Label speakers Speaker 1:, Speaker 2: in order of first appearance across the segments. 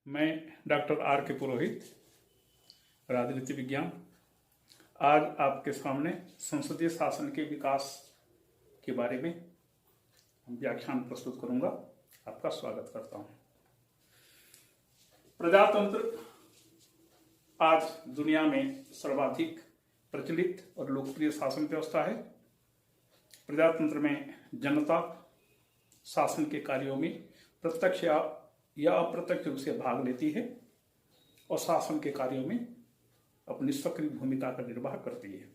Speaker 1: मैं doctor R के पुरोहित, राजनीति विज्ञान, आज आपके सामने संसदीय शासन के विकास के बारे में व्याख्यान प्रस्तुत करूंगा। आपका स्वागत करता हूं। प्रजातंत्र आज दुनिया में सर्वाधिक प्रचलित और लोकप्रिय शासन व्यवस्था है। प्रजातंत्र में जनता शासन के कार्यों में प्रत्यक्ष या अप्रत्यक्ष रूप से भाग लेती है और शासन के कार्यों में अपनी सक्रिय भूमिका का निर्वाह करती है।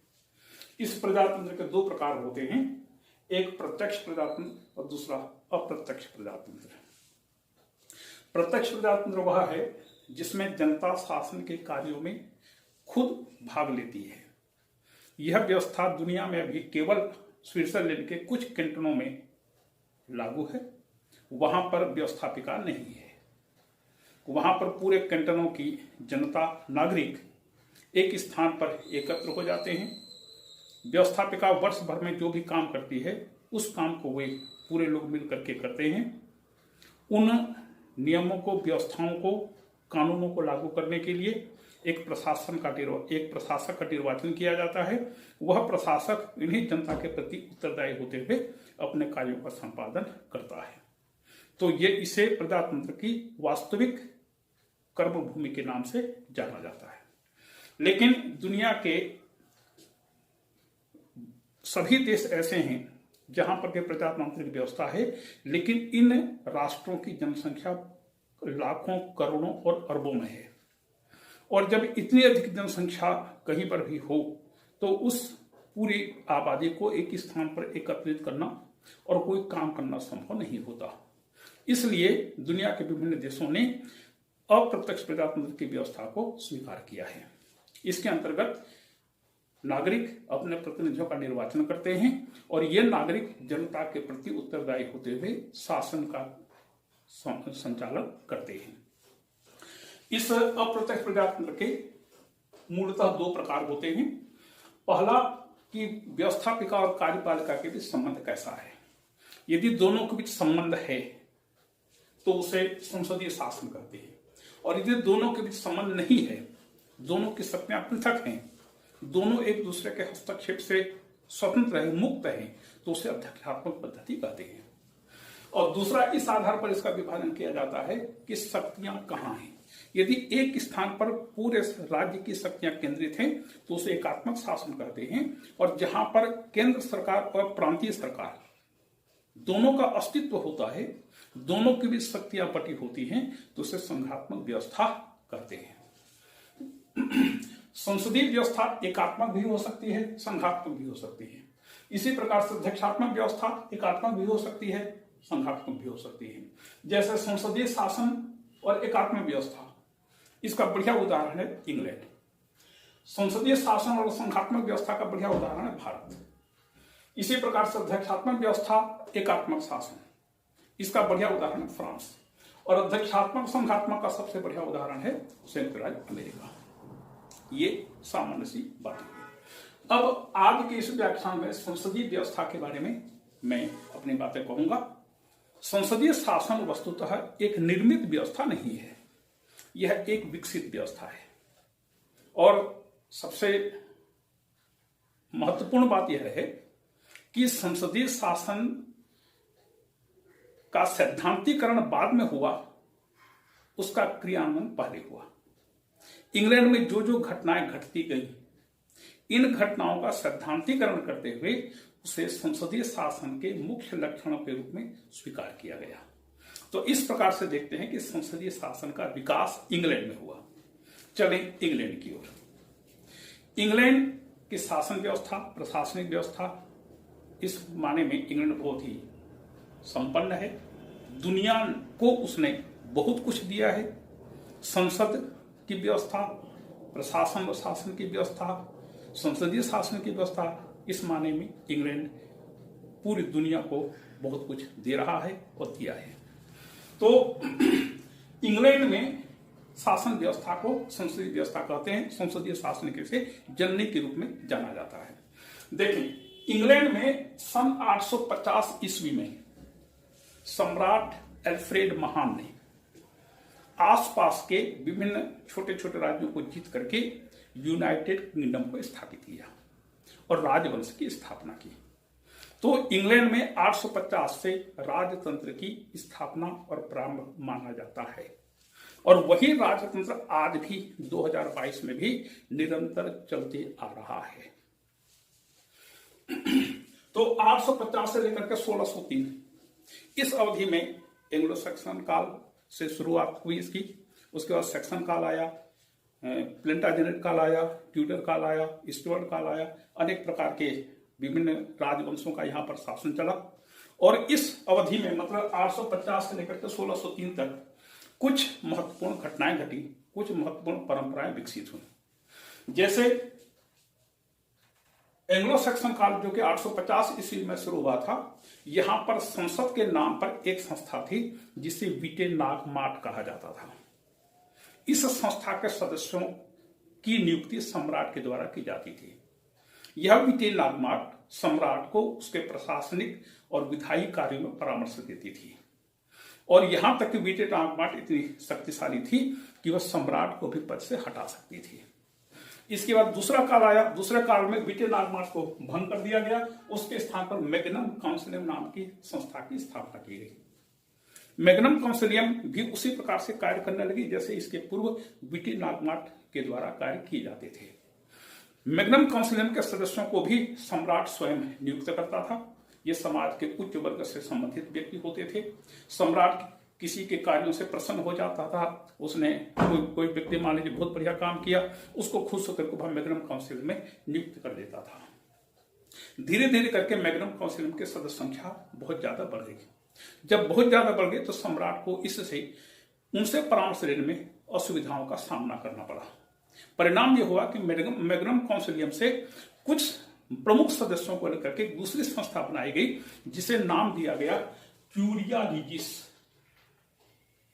Speaker 1: इस प्रजातंत्र के दो प्रकार होते हैं, एक प्रत्यक्ष प्रजातंत्र और दूसरा अप्रत्यक्ष प्रजातंत्र। प्रत्यक्ष प्रजातंत्र वह है जिसमें जनता शासन के कार्यों में खुद भाग लेती है। यह व्यवस्था दुनिया में अभी केवल स्विट्जरलैंड के कुछ कैंटनों में लागू है। वहां पर व्यवस्थापिका नहीं है। वहां पर पूरे कैंटनों की जनता, नागरिक एक स्थान पर एकत्र हो जाते हैं। व्यवस्थापिका वर्ष भर में जो भी काम करती है उस काम को वे पूरे लोग मिलकर के करते हैं। उन नियमों को, व्यवस्थाओं को, कानूनों को लागू करने के लिए एक प्रशासक का निर्वाचन किया जाता है। वह प्रशासक इन्हीं जनता के प्रति उत्तरदायी होते हुए अपने कार्यों का संपादन करता है। तो ये इसे प्रजातंत्र की वास्तविक कर्मभूमि के नाम से जाना जाता है। लेकिन दुनिया के सभी देश ऐसे हैं जहां पर के प्रजातांत्रिक व्यवस्था है, लेकिन इन राष्ट्रों की जनसंख्या लाखों, करोड़ों और अरबों में है। और जब इतनी अधिक जनसंख्या कहीं पर भी हो तो उस पूरी आबादी को एक स्थान पर एकत्रित करना और कोई काम करना संभव नहीं होता। इसलिए दुनिया के विभिन्न देशों ने अप्रत्यक्ष प्रजातंत्र की व्यवस्था को स्वीकार किया है। इसके अंतर्गत नागरिक अपने प्रतिनिधियों का निर्वाचन करते हैं और ये नागरिक जनता के प्रति उत्तरदायी होते हुए शासन का संचालन करते हैं। इस अप्रत्यक्ष प्रजातंत्र के मूलतः दो प्रकार होते हैं। पहला कि व्यवस्थापिका और कार्यपालिका के बीच संबंध कैसा है। यदि दोनों के बीच संबंध है तो उसे संसदीय शासन कहते हैं। और यदि दोनों के बीच संबंध नहीं है, दोनों की शक्तियां पृथक हैं, दोनों एक दूसरे के हस्तक्षेप से स्वतंत्र है, मुक्त है, तो उसे अध्यक्षात्मक पद्धति कहते हैं। और दूसरा, इस आधार पर इसका विभाजन किया जाता है कि शक्तियां कहां हैं। यदि एक स्थान पर पूरे राज्य की शक्तियां केंद्रित हैं तो उसे एकात्मक शासन कहते हैं। और जहां पर केंद्र सरकार और प्रांतीय सरकार दोनों का अस्तित्व होता है, दोनों की भी शक्तियां बटी होती हैं, तो उसे संघात्मक व्यवस्था कहते हैं। संसदीय व्यवस्था एकात्मक भी हो सकती है, संघात्मक भी हो सकती है। इसी प्रकार से अध्यक्षात्मक व्यवस्था एकात्मक भी हो सकती है, संघात्मक भी हो सकती है। जैसे संसदीय शासन और एकात्मक व्यवस्था, इसका बढ़िया उदाहरण है इंग्लैंड। संसदीय शासन और संघात्मक व्यवस्था का बढ़िया उदाहरण है भारत। इसी प्रकार से अध्यक्षात्मक व्यवस्था, एकात्मक शासन, इसका बढ़िया उदाहरण है फ्रांस। और अध्यक्षात्मक संघात्मक का सबसे बढ़िया उदाहरण है संयुक्त राज्य अमेरिका। ये सामान्य सी बातें हैं। अब आज के इस व्याख्यान में संसदीय व्यवस्था के बारे में मैं अपनी बातें कहूंगा। संसदीय शासन वस्तुतः एक निर्मित व्यवस्था नहीं है, यह एक विकसित व्यवस्था है। और सबसे महत्वपूर्ण बात यह है कि संसदीय शासन का सैद्धांतिकरण बाद में हुआ, उसका क्रियान्वयन पहले हुआ। इंग्लैंड में जो जो घटनाएं घटती गई, इन घटनाओं का सैद्धांतिकरण करते हुए उसे संसदीय शासन के मुख्य लक्षणों के रूप में स्वीकार किया गया। तो इस प्रकार से देखते हैं कि संसदीय शासन का विकास इंग्लैंड में हुआ। चलें इंग्लैंड की ओर। इंग्लैंड की शासन व्यवस्था, प्रशासनिक व्यवस्था, इस माने में इंग्लैंड बहुत ही संपन्न है। दुनिया को उसने बहुत कुछ दिया है। संसद की व्यवस्था, प्रशासन और शासन की व्यवस्था, संसदीय शासन की व्यवस्था, इस माने में इंग्लैंड पूरी दुनिया को बहुत कुछ दे रहा है और दिया है। तो इंग्लैंड में शासन व्यवस्था को संसदीय व्यवस्था कहते हैं। संसदीय शासन के से जननी के रूप में जाना जाता है। देखिए, इंग्लैंड में सन 850 ईस्वी में सम्राट एल्फ्रेड महान ने आसपास के विभिन्न छोटे छोटे राज्यों को जीत करके यूनाइटेड किंगडम को स्थापित किया और राजवंश की स्थापना की। तो इंग्लैंड में 850 से राजतंत्र की स्थापना और प्रारंभ माना जाता है और वही राजतंत्र आज भी 2022 में भी निरंतर चलते आ रहा है। तो 850 से लेकर के 1603 इस अवधि में एंग्लो सैक्सन काल से शुरुआत हुई इसकी। उसके बाद सैक्सन काल आया, प्लेंटाजेनेट काल आया, ट्यूडर काल आया, स्टुअर्ट काल आया। अनेक प्रकार के विभिन्न राजवंशों का यहाँ पर शासन चला और इस अवधि में मतलब 850 से लेकर के 1603 तक कुछ महत्वपूर्ण घटनाएं घटी, कुछ महत्वपूर्ण परंपराएं विकसित हुई। जैसे एंग्लो सैक्सन काल जो कि 850 ईस्वी में शुरू हुआ था, यहां पर संसद के नाम पर एक संस्था थी जिसे वीटेनागमार्ट कहा जाता था। इस संस्था के सदस्यों की नियुक्ति सम्राट के द्वारा की जाती थी। यह वीटेनागमार्ट सम्राट को उसके प्रशासनिक और विधायी कार्यों में परामर्श देती थी और यहां तक कि वीटेनागमार्ट इतनी शक्तिशाली थी कि वह सम्राट को भी पद से हटा सकती थी। इसके बाद दूसरा काल आया। दूसरे काल में वीटेनागमार्ट को भंग कर दिया गया। उसके स्थान पर मैग्नम काउंसिलियम नाम की संस्था की स्थापना की गई। मैग्नम काउंसिलियम भी उसी प्रकार से कार्य करने लगी जैसे इसके पूर्व वीटेनागमार्ट के द्वारा कार्य किए जाते थे। मैग्नम काउंसिलियम के सदस्यों को भी सम्राट स्वयं नियुक्त करता था। ये समाज के उच्च वर्ग से संबंधित व्यक्ति होते थे। सम्राट किसी के कार्यों से प्रसन्न हो जाता था। उसने कोई व्यक्ति मान लीजिए बहुत बढ़िया काम किया, उसको खुश होकर के मैग्नम काउंसिल में नियुक्त कर देता था। धीरे धीरे करके मैग्नम काउंसिल के सदस्य संख्या बहुत ज्यादा बढ़ गई। जब बहुत ज्यादा बढ़ गई तो सम्राट को इससे उनसे परामर्श लेने में असुविधाओं का सामना करना पड़ा। परिणाम यह हुआ कि मैग्नम काउंसिलियम से कुछ प्रमुख सदस्यों को लेकर के दूसरी संस्था बनाई गई जिसे नाम दिया गया क्यूरिया रिजिस।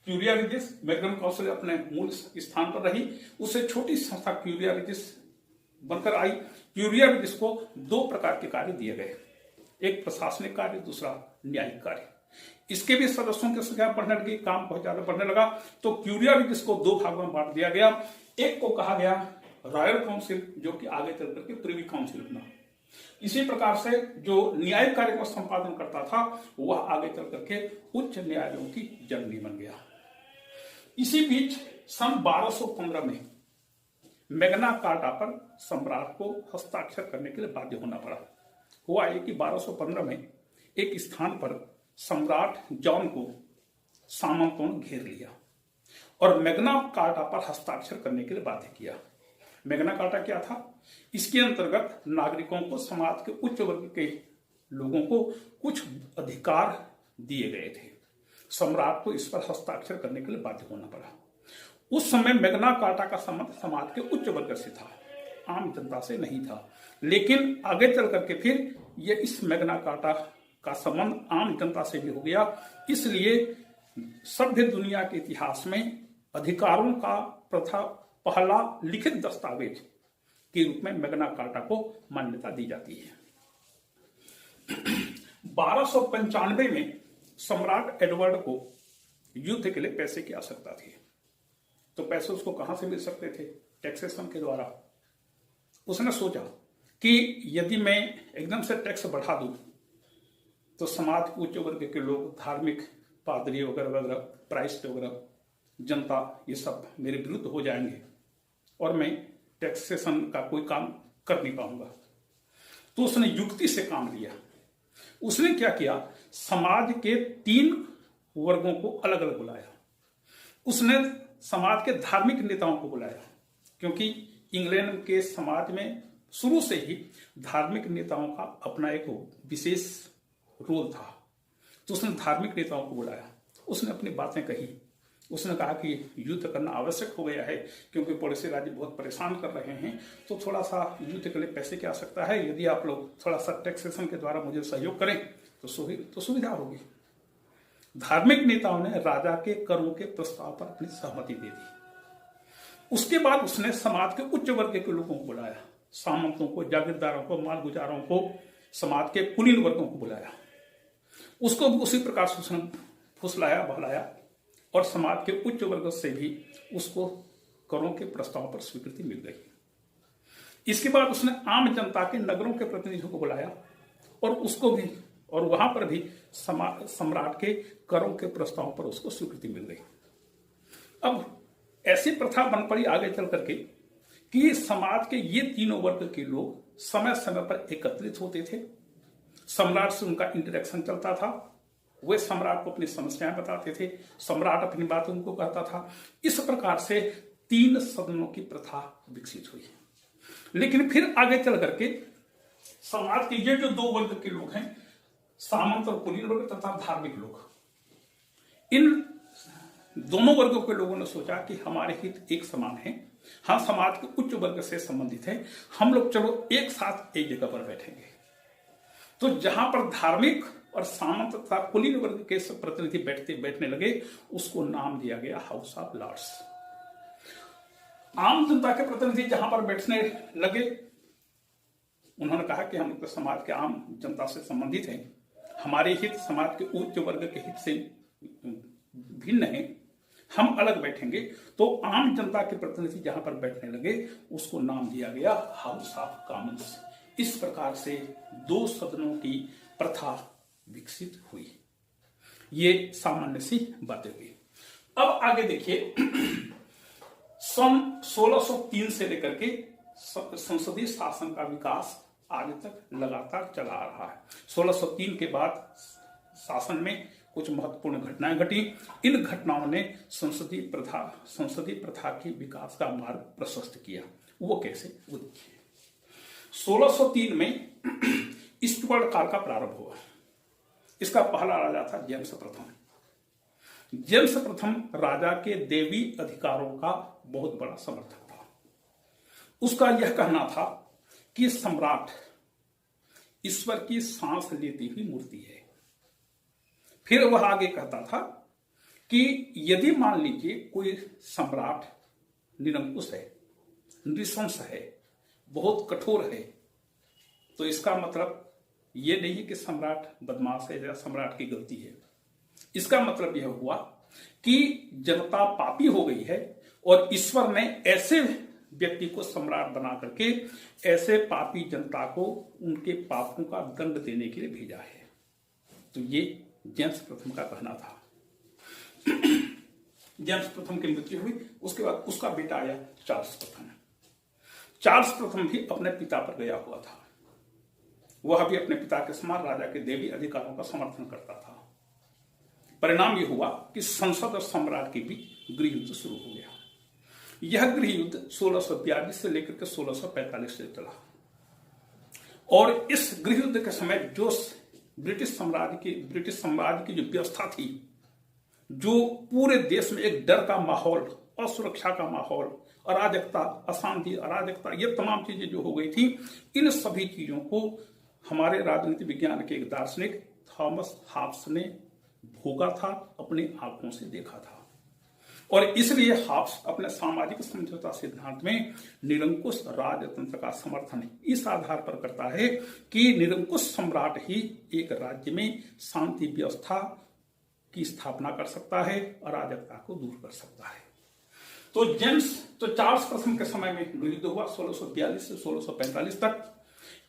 Speaker 1: क्यूरिया रिजिस मैग्नम काउंसिल अपने मूल स्थान पर रही, उससे छोटी संस्था क्यूरिया रिजिस बनकर आई। क्यूरिया रिजिस को दो प्रकार के कार्य दिए गए, एक प्रशासनिक कार्य, दूसरा न्यायिक कार्य। इसके भी सदस्यों की संख्या बढ़ने लगी, काम बहुत ज्यादा बढ़ने लगा, तो क्यूरिया रिजिस को दो भागों में बांट दिया गया। एक को कहा गया रॉयल काउंसिल जो कि आगे चल करके प्रिवी काउंसिल बना। इसी प्रकार से जो न्यायिक कार्य का संपादन करता था वह आगे चल करके उच्च न्यायालयों की जननी बन गया। इसी बीच सन 1215 में मैग्ना कार्टा पर सम्राट को हस्ताक्षर करने के लिए बाध्य होना पड़ा। हुआ है कि 1215 में एक स्थान पर सम्राट जॉन को सामंतों ने घेर लिया और मैग्ना कार्टा पर हस्ताक्षर करने के लिए बाध्य किया। मैग्ना कार्टा क्या था? इसके अंतर्गत नागरिकों को, समाज के उच्च वर्ग के लोगों को कुछ अधिकार दिए गए थे। सम्राट को इस पर हस्ताक्षर करने के लिए बाध्य होना पड़ा। उस समय मैग्ना कार्टा का संबंध समाज के उच्च वर्ग से था, आम जनता से नहीं था। लेकिन आगे चल करके फिर ये इस मैग्ना कार्टा का संबंध आम जनता से भी हो गया। इसलिए सभ्य दुनिया के इतिहास में अधिकारों का प्रथा पहला लिखित दस्तावेज के रूप में मैग्ना कार्टा को मान्यता दी जाती है। 1295 में सम्राट एडवर्ड को युद्ध के लिए पैसे की आवश्यकता थी। तो पैसे उसको कहां से मिल सकते थे? टैक्सेशन के द्वारा। उसने सोचा कि यदि मैं एकदम से टैक्स बढ़ा दूं तो समाज के उच्च वर्ग के लोग, धार्मिक पादरी वगैरह वगैरह, प्राइस्ट वगैरह, जनता, ये सब मेरे विरुद्ध हो जाएंगे और मैं टैक्सेशन का कोई काम कर नहीं पाऊंगा। तो उसने युक्ति से काम लिया। उसने क्या किया? समाज के 3 वर्गों को अलग अलग बुलाया। उसने समाज के धार्मिक नेताओं को बुलाया, क्योंकि इंग्लैंड के समाज में शुरू से ही धार्मिक नेताओं का अपना एक विशेष रोल था। तो उसने धार्मिक नेताओं को बुलाया, उसने अपनी बातें कही। उसने कहा कि युद्ध करना आवश्यक हो गया है क्योंकि पड़ोसी राज्य बहुत परेशान कर रहे हैं, तो थोड़ा सा युद्ध के लिए पैसे की आवश्यकता है। यदि आप लोग थोड़ा सा टैक्सेशन के द्वारा मुझे सहयोग करें तो सुविधा होगी। धार्मिक नेताओं ने राजा के करों के प्रस्ताव पर अपनी सहमति दे दी। उसके बाद उसने समाज के उच्च वर्ग के लोगों को बुलाया, सामंतों को, जागीरदारों को, मालगुजारों को, समाज के कुलीन वर्गों को बुलाया। उसको उसी प्रकार से उसने फुसलाया, बहलाया और समाज के उच्च वर्ग से भी उसको करों के प्रस्ताव पर स्वीकृति मिल गई। इसके बाद उसने आम जनता के नगरों के प्रतिनिधियों को बुलाया और उसको भी, और वहां पर भी सम्राट के करों के प्रस्ताव पर उसको स्वीकृति मिल गई। अब ऐसी प्रथा बन पड़ी आगे चल करके कि समाज के ये तीनों वर्ग के लोग समय समय पर एकत्रित होते थे, सम्राट से उनका इंटरेक्शन चलता था, वे सम्राट को अपनी समस्याएं बताते थे, सम्राट अपनी बातों को कहता था। इस प्रकार से 3 सदनों की प्रथा विकसित हुई। लेकिन फिर आगे चल करके समाज के ये जो 2 वर्ग के लोग हैं, सामंत और कुलीन वर्ग तथा धार्मिक लोग, इन दोनों वर्गों के लोगों ने सोचा कि हमारे हित एक समान है, हम समाज के उच्च वर्ग से संबंधित हैं, हम लोग चलो एक साथ एक जगह पर बैठेंगे। तो जहां पर धार्मिक और सामंत तथा कुलीन वर्ग के प्रतिनिधि बैठने लगे, उसको नाम दिया गया हाउस ऑफ लॉर्ड्स। आम जनता के प्रतिनिधि जहां पर बैठने लगे, उन्होंने कहा कि हम तो समाज के आम जनता से संबंधित हैं, हमारे हित समाज के उच्च वर्ग के हित से भिन्न हैं, हम अलग बैठेंगे। तो आम जनता के प्रतिनिधि जहां पर बैठने लगे, उसको नाम दिया गया हाउस ऑफ कॉमन्स। इस प्रकार से 2 सदनों की प्रथा विकसित हुई। ये सामान्य सी बातें हुई। अब आगे देखिए, सन 1603 से लेकर के संसदीय शासन का विकास आज तक लगातार चला आ रहा है। 1603 के बाद शासन में कुछ महत्वपूर्ण घटनाएं घटी। इन घटनाओं ने संसदीय प्रथा की विकास का मार्ग प्रशस्त किया। वो कैसे, वो देखिए। 1603 में स्टुअर्ट काल का प्रारंभ हुआ। इसका पहला राजा था जेम्स प्रथम। जेम्स प्रथम राजा के देवी अधिकारों का बहुत बड़ा समर्थक था। उसका यह कहना था कि सम्राट ईश्वर की सांस लेती हुई मूर्ति है। फिर वह आगे कहता था कि यदि मान लीजिए कोई सम्राट निरंकुश है, नृशंस है, बहुत कठोर है, तो इसका मतलब यह नहीं है कि सम्राट बदमाश है या सम्राट की गलती है। इसका मतलब यह हुआ कि जनता पापी हो गई है और ईश्वर ने ऐसे व्यक्ति को सम्राट बना करके ऐसे पापी जनता को उनके पापों का दंड देने के लिए भेजा है। तो ये जेम्स प्रथम का कहना था। जेम्स प्रथम की मृत्यु हुई, उसके बाद उसका बेटा आया चार्ल्स प्रथम। चार्ल्स प्रथम भी अपने पिता पर गया हुआ था। वह भी अपने पिता के समान राजा के देवी अधिकारों का समर्थन करता था। परिणाम यह हुआ कि संसद और सम्राट के बीच गृह युद्ध शुरू हो गया। यह गृह युद्ध 1642 से लेकर के 1645 से चला और इस गृह युद्ध के समय जो ब्रिटिश साम्राज्य की जो व्यवस्था थी, जो पूरे देश में एक डर का माहौल, असुरक्षा का माहौल, अराजकता, अशांति, अराजकता, ये तमाम चीजें जो हो गई थी, इन सभी चीजों को हमारे राजनीति विज्ञान के एक दार्शनिक थॉमस हॉब्स ने भोगा था, अपनी आंखों से देखा था। और इसलिए हॉब्स अपने सामाजिक समझौता सिद्धांत में निरंकुश राजतंत्र का समर्थन इस आधार पर करता है कि निरंकुश सम्राट ही एक राज्य में शांति व्यवस्था की स्थापना कर सकता है, अराजकता को दूर कर सकता है। तो चार्ल्स प्रथम के समय में युद्ध हुआ 1642 से 1645 तक।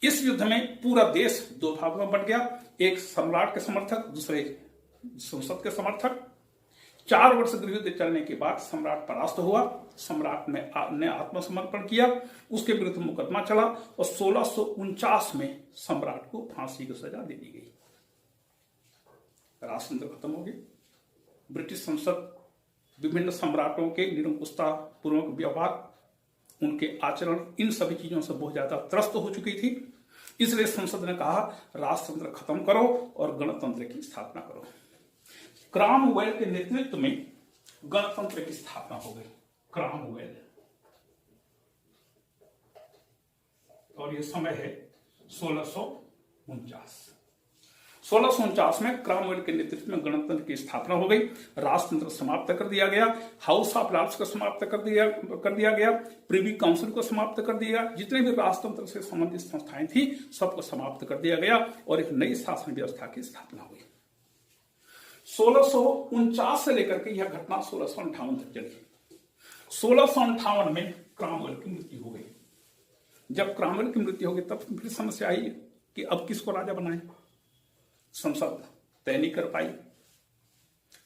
Speaker 1: इस युद्ध में पूरा देश 2 भागों में बट गया, एक सम्राट के समर्थक, दूसरे संसद के समर्थक। 4 वर्ष गृह युद्ध चलने के बाद सम्राट परास्त हुआ। सम्राट ने आत्मसमर्पण किया, उसके विरुद्ध मुकदमा चला और 1649 में सम्राट को फांसी की सजा दे दी गई। राजतंत्र खत्म हो गई। ब्रिटिश संसद विभिन्न सम्राटों के निरंकुशता पूर्वक व्यवहार, उनके आचरण, इन सभी चीजों से बहुत ज्यादा त्रस्त हो चुकी थी। इसलिए संसद ने कहा राजतंत्र खत्म करो और गणतंत्र की स्थापना करो। क्रॉमवेल के नेतृत्व में गणतंत्र की स्थापना हो गई, क्रॉमवेल। और यह समय है 1649। 1649 में क्रॉमवेल के नेतृत्व में गणतंत्र की स्थापना हो गई। राजतंत्र समाप्त कर दिया गया, हाउस ऑफ लॉर्ड्स को समाप्त कर दिया गया, प्रिवी काउंसिल को समाप्त कर दिया गया, जितने भी राजतंत्र से संबंधित संस्थाएं थी सबको समाप्त कर दिया गया और एक नई शासन व्यवस्था की स्थापना हुई। 1649 से लेकर के यह घटना 1658 तक चली। 1658 में क्रामवेल की मृत्यु हो गई। जब क्रामवेल की मृत्यु हो गई तब फिर समस्या आई कि अब किसको राजा बनाए। संसद तय नहीं कर पाई।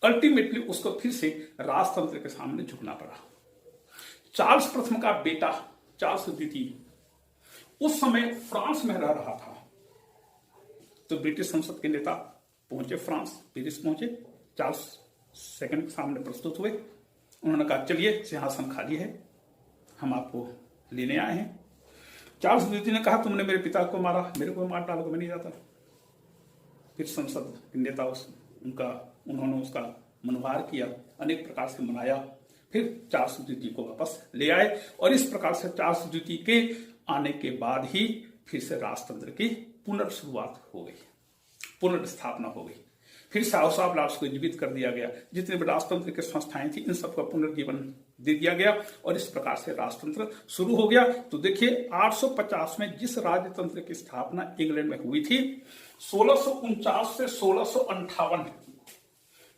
Speaker 1: अल्टीमेटली उसको फिर से राजतंत्र के सामने झुकना पड़ा। चार्ल्स प्रथम का बेटा चार्ल्स द्वितीय उस समय फ्रांस में रह रहा था। तो ब्रिटिश संसद के नेता पहुंचे फ्रांस, पेरिस पहुंचे, चार्ल्स सेकंड के सामने प्रस्तुत हुए। उन्होंने कहा चलिए सिंहासन खाली है, हम आपको लेने आए हैं। चार्ल्स द्वितीय ने कहा तुमने मेरे पिता को मारा, मेरे को मार डालोगे, मैं नहीं जाता। फिर संसद के नेता उन्होंने उसका मनोहार किया, अनेक प्रकार से मनाया। फिर चार्ल्स द्वितीय को वापस ले आए और इस प्रकार से चार्ल्स द्वितीय के आने के बाद ही फिर से राजतंत्र की पुनर्शुरुआत हो गई, पुनर्स्थापना हो गई। फिर साहब लार्स को जीवित कर दिया गया। जितने भी राजतंत्र की संस्थाएं थी इन सबका पुनर्जीवन दे दिया गया और इस प्रकार से राजतंत्र शुरू हो गया। तो देखिए 850 में जिस राजतंत्र की स्थापना इंग्लैंड में हुई थी, 1649 से 1658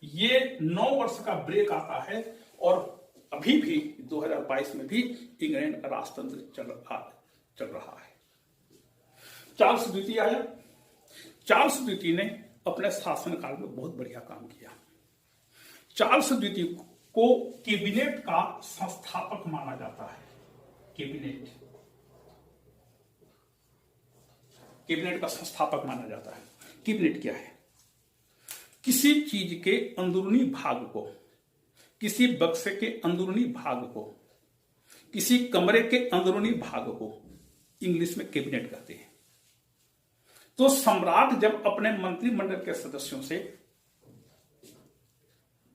Speaker 1: ये 9 वर्ष का ब्रेक आता है और अभी भी 2022 में भी इंग्लैंड राजतंत्र चल रहा है। चार्ल्स द्वितीय आया। चार्ल्स द्वितीय ने अपने शासनकाल में बहुत बढ़िया काम किया। चार्ल्स द्वितीय को कैबिनेट का संस्थापक माना जाता है। कैबिनेट का संस्थापक माना जाता है। कैबिनेट क्या है? किसी चीज के अंदरूनी भाग को, किसी बक्से के अंदरूनी भाग को, किसी कमरे के अंदरूनी भाग को इंग्लिश में कैबिनेट कहते हैं। तो सम्राट जब अपने मंत्रिमंडल के सदस्यों से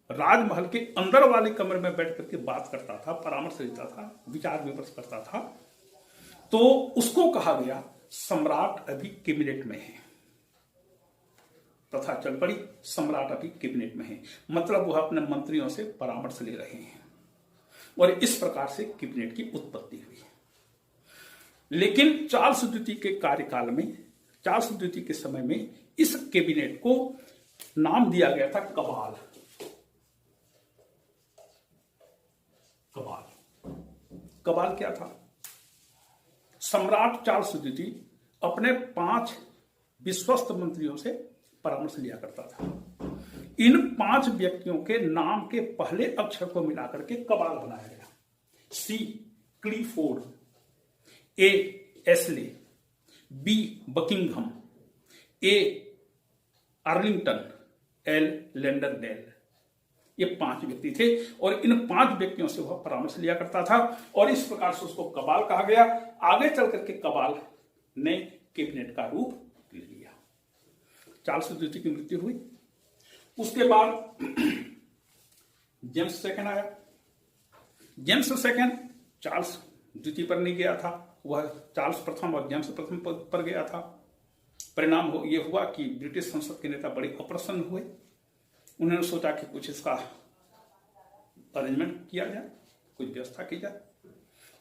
Speaker 1: राजमहल के अंदर वाले कमरे में बैठ करके बात करता था, परामर्श लेता था, विचार विमर्श करता था, तो उसको कहा गया सम्राट अभी कैबिनेट में है। तथा चल पड़ी सम्राट अभी कैबिनेट में है, मतलब वह अपने मंत्रियों से परामर्श ले रहे हैं और इस प्रकार से कैबिनेट की उत्पत्ति हुई। लेकिन चार्ल्स द्वितीय के कार्यकाल में, चार्ल्स द्वितीय के समय में इस कैबिनेट को नाम दिया गया था कबाल। कबाल क्या था? सम्राट चार्ल्स द्वितीय अपने 5 विश्वस्त मंत्रियों से परामर्श लिया करता था। इन 5 व्यक्तियों के नाम के पहले अक्षर को मिलाकर के कबाल बनाया गया। सी क्लीफोर्ड, ए एस्ले, बी बकिंघम, ए आर्लिंगटन, एल लैंडरडेल। ये 5 व्यक्ति थे और इन 5 व्यक्तियों से वह परामर्श लिया करता था और इस प्रकार से उसको कबाल कहा गया। आगे चल करके कबाल ने कैबिनेट का रूप ले लिया। चार्ल्स द्वितीय की मृत्यु हुई। उसके बाद जेम्स सेकंड आया। जेम्स सेकंड चार्ल्स द्वितीय पर नहीं गया था, वह चार्ल्स प्रथम और जेम्स प्रथम पर गया था। परिणाम ये हुआ कि ब्रिटिश संसद के नेता बड़े अप्रसन्न हुए। उन्होंने सोचा कि कुछ इसका अरेंजमेंट किया जाए, कुछ व्यवस्था की जाए।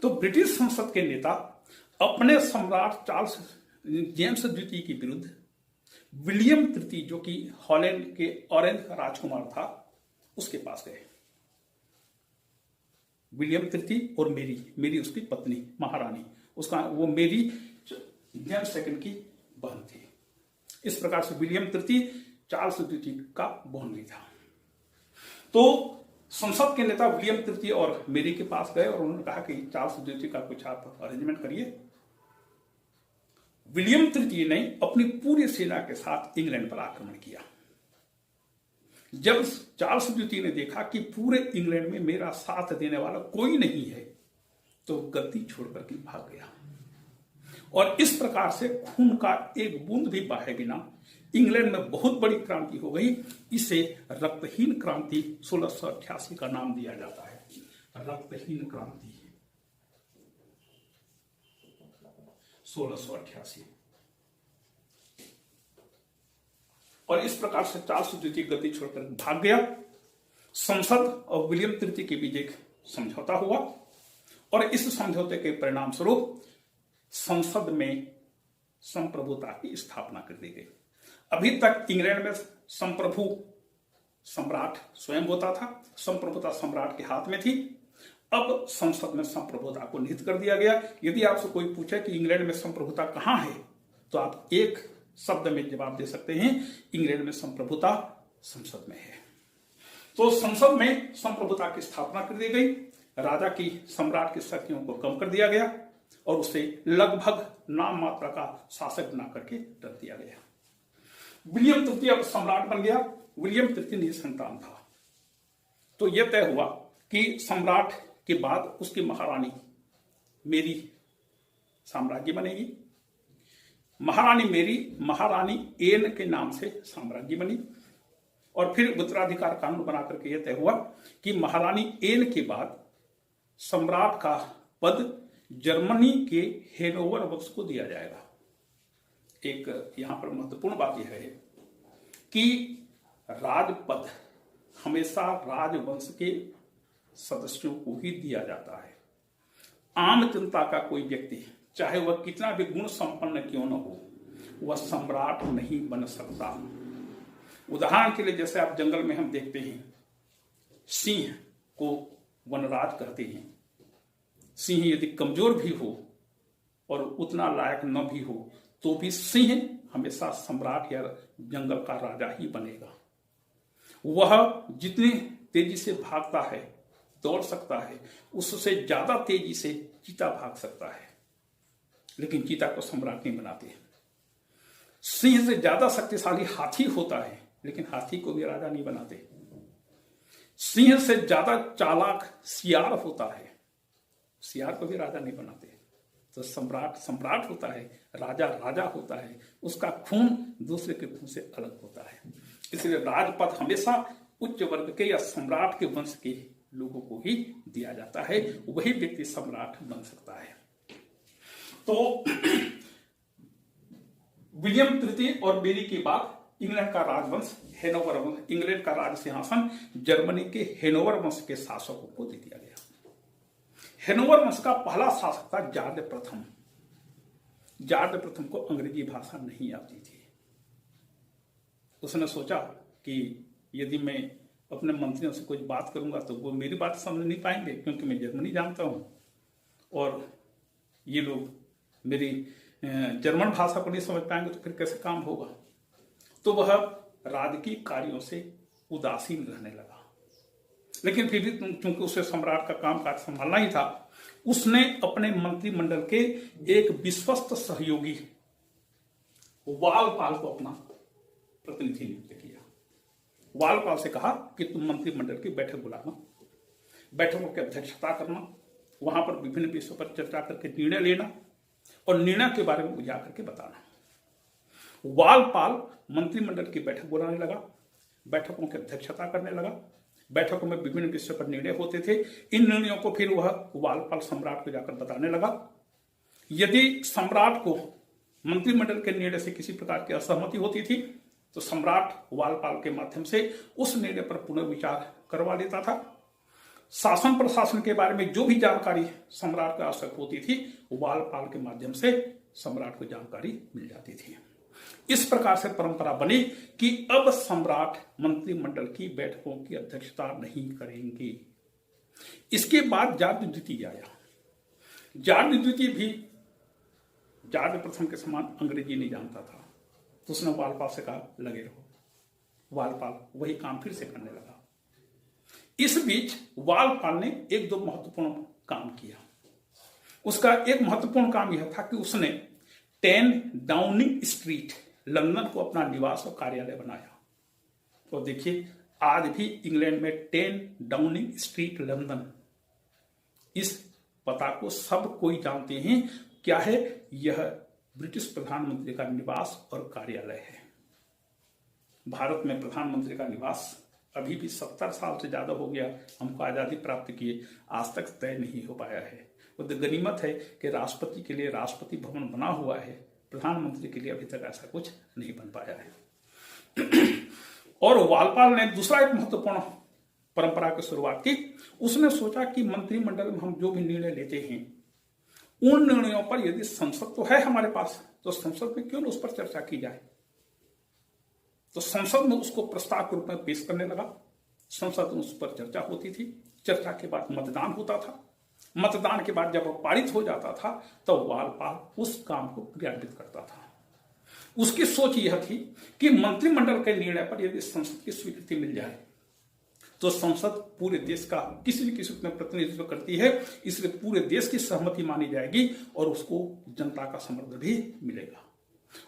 Speaker 1: तो ब्रिटिश संसद के नेता अपने सम्राट चार्ल्स जेम्स द्वितीय के विरुद्ध विलियम तृतीय, जो कि हॉलैंड के ऑरेंज का राजकुमार था, उसके पास गए। विलियम तृतीय और मेरी उसकी पत्नी महारानी, उसका वो मेरी जेम्स सेकंड की बहन थी। इस प्रकार से विलियम तृतीय चार्ल्स द्वितीय का बोहनी था। तो संसद के नेता विलियम तृतीय और मेरी के पास गए और उन्होंने कहा कि चार्ल्स द्वितीय का कुछ आप अरेंजमेंट करिए। विलियम तृतीय ने अपनी पूरी सेना के साथ इंग्लैंड पर आक्रमण किया। जब चार्ल्स द्वितीय ने देखा कि पूरे इंग्लैंड में मेरा साथ देने वाला कोई नहीं है, तो गद्दी छोड़कर के भाग गया और इस प्रकार से खून का एक बूंद भी बहाए बिना इंग्लैंड में बहुत बड़ी क्रांति हो गई। इसे रक्तहीन क्रांति 1688 का नाम दिया जाता है। रक्तहीन क्रांति 1688। और इस प्रकार से चार्ल्स द्वितीय गद्दी छोड़कर भाग गया। संसद और विलियम तृतीय के बीच एक समझौता हुआ और इस समझौते के परिणाम स्वरूप संसद में संप्रभुता की स्थापना कर दी गई। अभी तक इंग्लैंड में संप्रभु सम्राट स्वयं होता था, संप्रभुता सम्राट के हाथ में थी। अब संसद में संप्रभुता को निहित कर दिया गया। यदि आपसे कोई पूछे कि इंग्लैंड में संप्रभुता कहां है, तो आप एक शब्द में जवाब दे सकते हैं, इंग्लैंड में संप्रभुता संसद में है। तो संसद में संप्रभुता की स्थापना कर दी गई, राजा की सम्राट की शक्तियों को कम कर दिया गया और उसे लगभग नाम मात्र का शासक बना करके रख दिया गया। विलियम तृतीय अब सम्राट बन गया। विलियम तृतीय निसंतान था, तो यह तय हुआ कि सम्राट के बाद उसकी महारानी मेरी साम्राज्य बनेगी। महारानी मेरी महारानी एन के नाम से साम्राज्य बनी और फिर उत्तराधिकार कानून बना करके यह तय हुआ कि महारानी एन के बाद सम्राट का पद जर्मनी के हेनोवर वंश को दिया जाएगा। एक यहां पर महत्वपूर्ण बात यह है कि राजपद हमेशा राजवंश के सदस्यों को ही दिया जाता है। आम जनता का कोई व्यक्ति, चाहे वह कितना भी गुण संपन्न क्यों न हो, वह सम्राट नहीं बन सकता। उदाहरण के लिए जैसे आप जंगल में हम देखते हैं, सिंह को वनराज कहते हैं। सिंह यदि कमजोर भी हो और उतना लायक न भी हो, तो भी सिंह हमेशा सम्राट या जंगल का राजा ही बनेगा। वह जितनी तेजी से भागता है, दौड़ सकता है, उससे ज्यादा तेजी से चीता भाग सकता है, लेकिन चीता को सम्राट नहीं बनाते। सिंह से ज्यादा शक्तिशाली हाथी होता है, लेकिन हाथी को भी राजा नहीं बनाते। सिंह से ज्यादा चालाक सियार होता है, सियार को भी राजा नहीं बनाते। तो सम्राट सम्राट होता है, राजा राजा होता है, उसका खून दूसरे के खून से अलग होता है। इसलिए राजपद हमेशा उच्च वर्ग के या सम्राट के वंश के लोगों को ही दिया जाता है, वही व्यक्ति सम्राट बन सकता है। तो विलियम तृतीय और मेरी के बाद इंग्लैंड का राजवंश हेनोवर वंश, इंग्लैंड का राज सिंहासन जर्मनी के हेनोवर वंश के शासकों को दे दिया गया। हेनोवर वंश का पहला शासक था जॉर्ज प्रथम। जॉर्ज प्रथम को अंग्रेजी भाषा नहीं आती थी। उसने सोचा कि यदि मैं अपने मंत्रियों से कुछ बात करूंगा तो वो मेरी बात समझ नहीं पाएंगे, क्योंकि मैं जर्मनी जानता हूं और ये लोग मेरी जर्मन भाषा को नहीं समझ पाएंगे, तो फिर कैसे काम होगा। तो वह राजकीय कार्यों से उदासीन रहने लगा। लेकिन फिर भी चूंकि उसे सम्राट का कामकाज संभालना ही था, उसने अपने मंत्रिमंडल के एक विश्वस्त सहयोगी वालपाल को अपना प्रतिनिधि नियुक्त किया। वालपाल से कहा कि तुम मंत्रिमंडल की बैठक बुलाना, बैठकों की अध्यक्षता करना, वहां पर विभिन्न विषयों पर चर्चा करके निर्णय लेना और निर्णय के बारे में बुझा करके बताना। वालपाल मंत्रिमंडल की बैठक बुलाने लगा, बैठकों की अध्यक्षता करने लगा। बैठकों में विभिन्न विषयों पर निर्णय होते थे। इन निर्णयों को फिर वह वालपाल सम्राट को जाकर बताने लगा। यदि सम्राट को मंत्रिमंडल के निर्णय से किसी प्रकार की असहमति होती थी, तो सम्राट वालपाल के माध्यम से उस निर्णय पर पुनर्विचार करवा लेता था। शासन प्रशासन के बारे में जो भी जानकारी सम्राट को आवश्यक होती थी, वालपाल के माध्यम से सम्राट को जानकारी मिल जाती थी। इस प्रकार से परंपरा बनी कि अब सम्राट मंत्रिमंडल की बैठकों की अध्यक्षता नहीं करेंगे। इसके बाद जॉर्ज द्वितीय आया। जॉर्ज द्वितीय भी जॉर्ज प्रथम के समान अंग्रेजी नहीं जानता था, तो उसने वालपाल से कहा लगे रहो। वालपाल वही काम फिर से करने लगा। इस बीच वालपाल ने एक दो महत्वपूर्ण काम किया। उसका एक महत्वपूर्ण काम यह था कि उसने 10 डाउनिंग स्ट्रीट लंदन को अपना निवास और कार्यालय बनाया। तो देखिए, आज भी इंग्लैंड में 10 डाउनिंग स्ट्रीट लंदन, इस पता को सब कोई जानते हैं। क्या है? यह ब्रिटिश प्रधानमंत्री का निवास और कार्यालय है। भारत में प्रधानमंत्री का निवास अभी भी 70 साल से ज्यादा हो गया, हमको आजादी प्राप्त किए, आज तक तय नहीं हो पाया है। तो गनीमत है कि राष्ट्रपति के लिए राष्ट्रपति भवन बना हुआ है, प्रधानमंत्री के लिए अभी तक ऐसा कुछ नहीं बन पाया है। और वालपाल ने दूसरा एक महत्वपूर्ण परंपरा की शुरुआत की। उसने सोचा कि मंत्रिमंडल में हम जो भी निर्णय लेते हैं, उन निर्णयों पर यदि संसद तो है हमारे पास, तो संसद में क्यों न उस पर चर्चा की जाए। तो तो संसद में उसको प्रस्ताव के रूप में पेश करने लगा। संसद में उस पर चर्चा होती थी, चर्चा के बाद मतदान होता था, मतदान के बाद जब वह पारित हो जाता था तो वालपाल उस काम को क्रियान्वित करता था। उसकी सोच यह थी कि मंत्रिमंडल के निर्णय पर यदि संसद की स्वीकृति मिल जाए तो संसद पूरे देश का किसी न किसी में प्रतिनिधित्व करती है, इसलिए पूरे देश की सहमति मानी जाएगी और उसको जनता का समर्थन भी मिलेगा।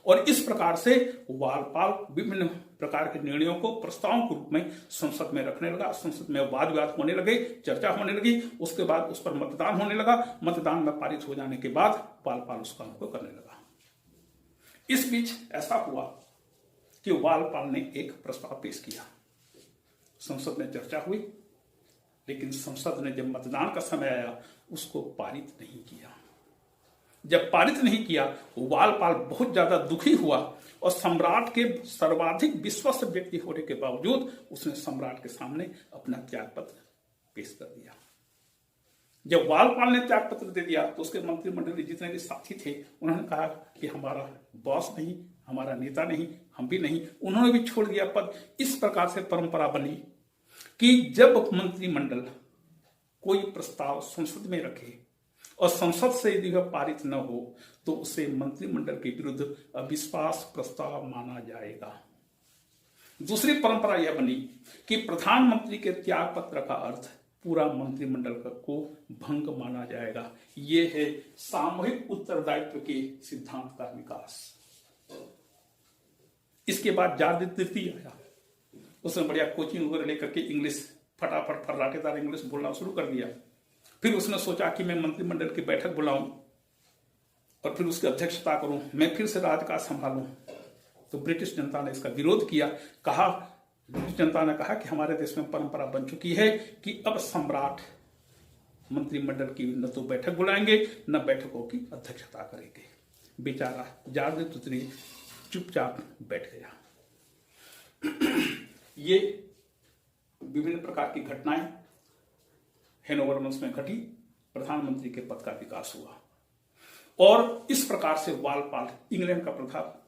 Speaker 1: और इस प्रकार से वालपाल विभिन्न प्रकार के निर्णयों को प्रस्तावों के रूप में संसद में रखने लगा। संसद में वाद विवाद होने लगे, चर्चा होने लगी, उसके बाद उस पर मतदान होने लगा। मतदान में पारित हो जाने के बाद वालपाल उस काम को करने लगा। इस बीच ऐसा हुआ कि वालपाल ने एक प्रस्ताव पेश किया, संसद में चर्चा हुई, लेकिन संसद ने जब मतदान का समय आया उसको पारित नहीं किया। जब पारित नहीं किया वालपाल बहुत ज्यादा दुखी हुआ और सम्राट के सर्वाधिक विश्वस्त व्यक्ति होने के बावजूद उसने सम्राट के सामने अपना त्यागपत्र पेश कर दिया। जब वालपाल ने त्यागपत्र दे दिया तो उसके मंत्रिमंडल के जितने भी साथी थे उन्होंने कहा कि हमारा बॉस नहीं, हमारा नेता नहीं, हम भी नहीं, उन्होंने भी छोड़ दिया पद। इस प्रकार से परंपरा बनी कि जब मंत्रिमंडल कोई प्रस्ताव संसद में रखे और संसद से यदि वह पारित न हो तो उसे मंत्रिमंडल के विरुद्ध अविश्वास प्रस्ताव माना जाएगा। दूसरी परंपरा यह बनी कि प्रधानमंत्री के त्याग पत्र का अर्थ पूरा मंत्रिमंडल को भंग माना जाएगा। यह है सामूहिक उत्तरदायित्व के सिद्धांत का विकास। इसके बाद जॉर्ज तृतीय आया, उसने बढ़िया कोचिंग वगैरह लेकर के इंग्लिश फटाफट फर्राटेदार इंग्लिश बोलना शुरू कर दिया। फिर उसने सोचा कि मैं मंत्रिमंडल की बैठक बुलाऊं और फिर उसकी अध्यक्षता करूं, मैं फिर से राजकाज संभालूं। तो ब्रिटिश जनता ने इसका विरोध किया। ब्रिटिश जनता ने कहा कि हमारे देश में परंपरा बन चुकी है कि अब सम्राट मंत्रिमंडल की न तो बैठक बुलाएंगे न बैठकों की अध्यक्षता करेंगे। बेचारा जॉर्ज तृतीय चुपचाप बैठ गया। ये विभिन्न प्रकार की घटनाएं हैनोवर वंश में घटी, प्रधानमंत्री के पद का विकास हुआ और इस प्रकार से वालपाल इंग्लैंड का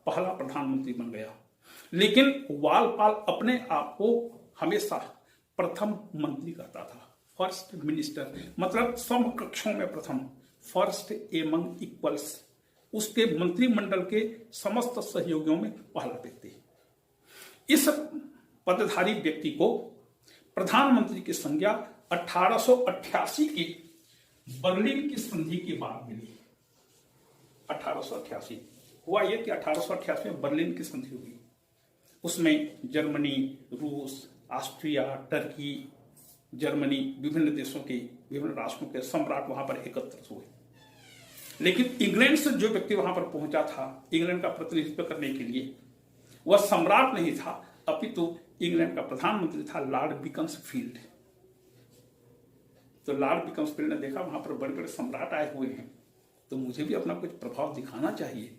Speaker 1: पहला प्रधानमंत्री बन गया। लेकिन वालपाल अपने आप को हमेशा प्रथम मंत्री कहता था, फर्स्ट मिनिस्टर, मतलब समकक्षों में प्रथम, फर्स्ट एमंग इक्वल्स, उसके मंत्रिमंडल के समस्त सहयोगियों में पहला व्यक्ति। इस पदधारी व्यक्ति को प्रधानमंत्री की संज्ञा 1888 की बर्लिन की संधि के बाद मिली। 1888 हुआ यह कि 1888 में बर्लिन की संधि हुई। उसमें जर्मनी, रूस, ऑस्ट्रिया, टर्की, जर्मनी, विभिन्न देशों के, विभिन्न राष्ट्रों के सम्राट वहां पर एकत्रित हुए। लेकिन इंग्लैंड से जो व्यक्ति वहां पर पहुंचा था इंग्लैंड का प्रतिनिधित्व करने के लिए, वह सम्राट नहीं था, अपितु इंग्लैंड का प्रधानमंत्री था लॉर्ड बीकंसफील्ड। तो लॉर्ड बीकंसफील्ड ने देखा वहां पर बड़े बड़े सम्राट आए हुए हैं, तो मुझे भी अपना कुछ प्रभाव दिखाना चाहिए।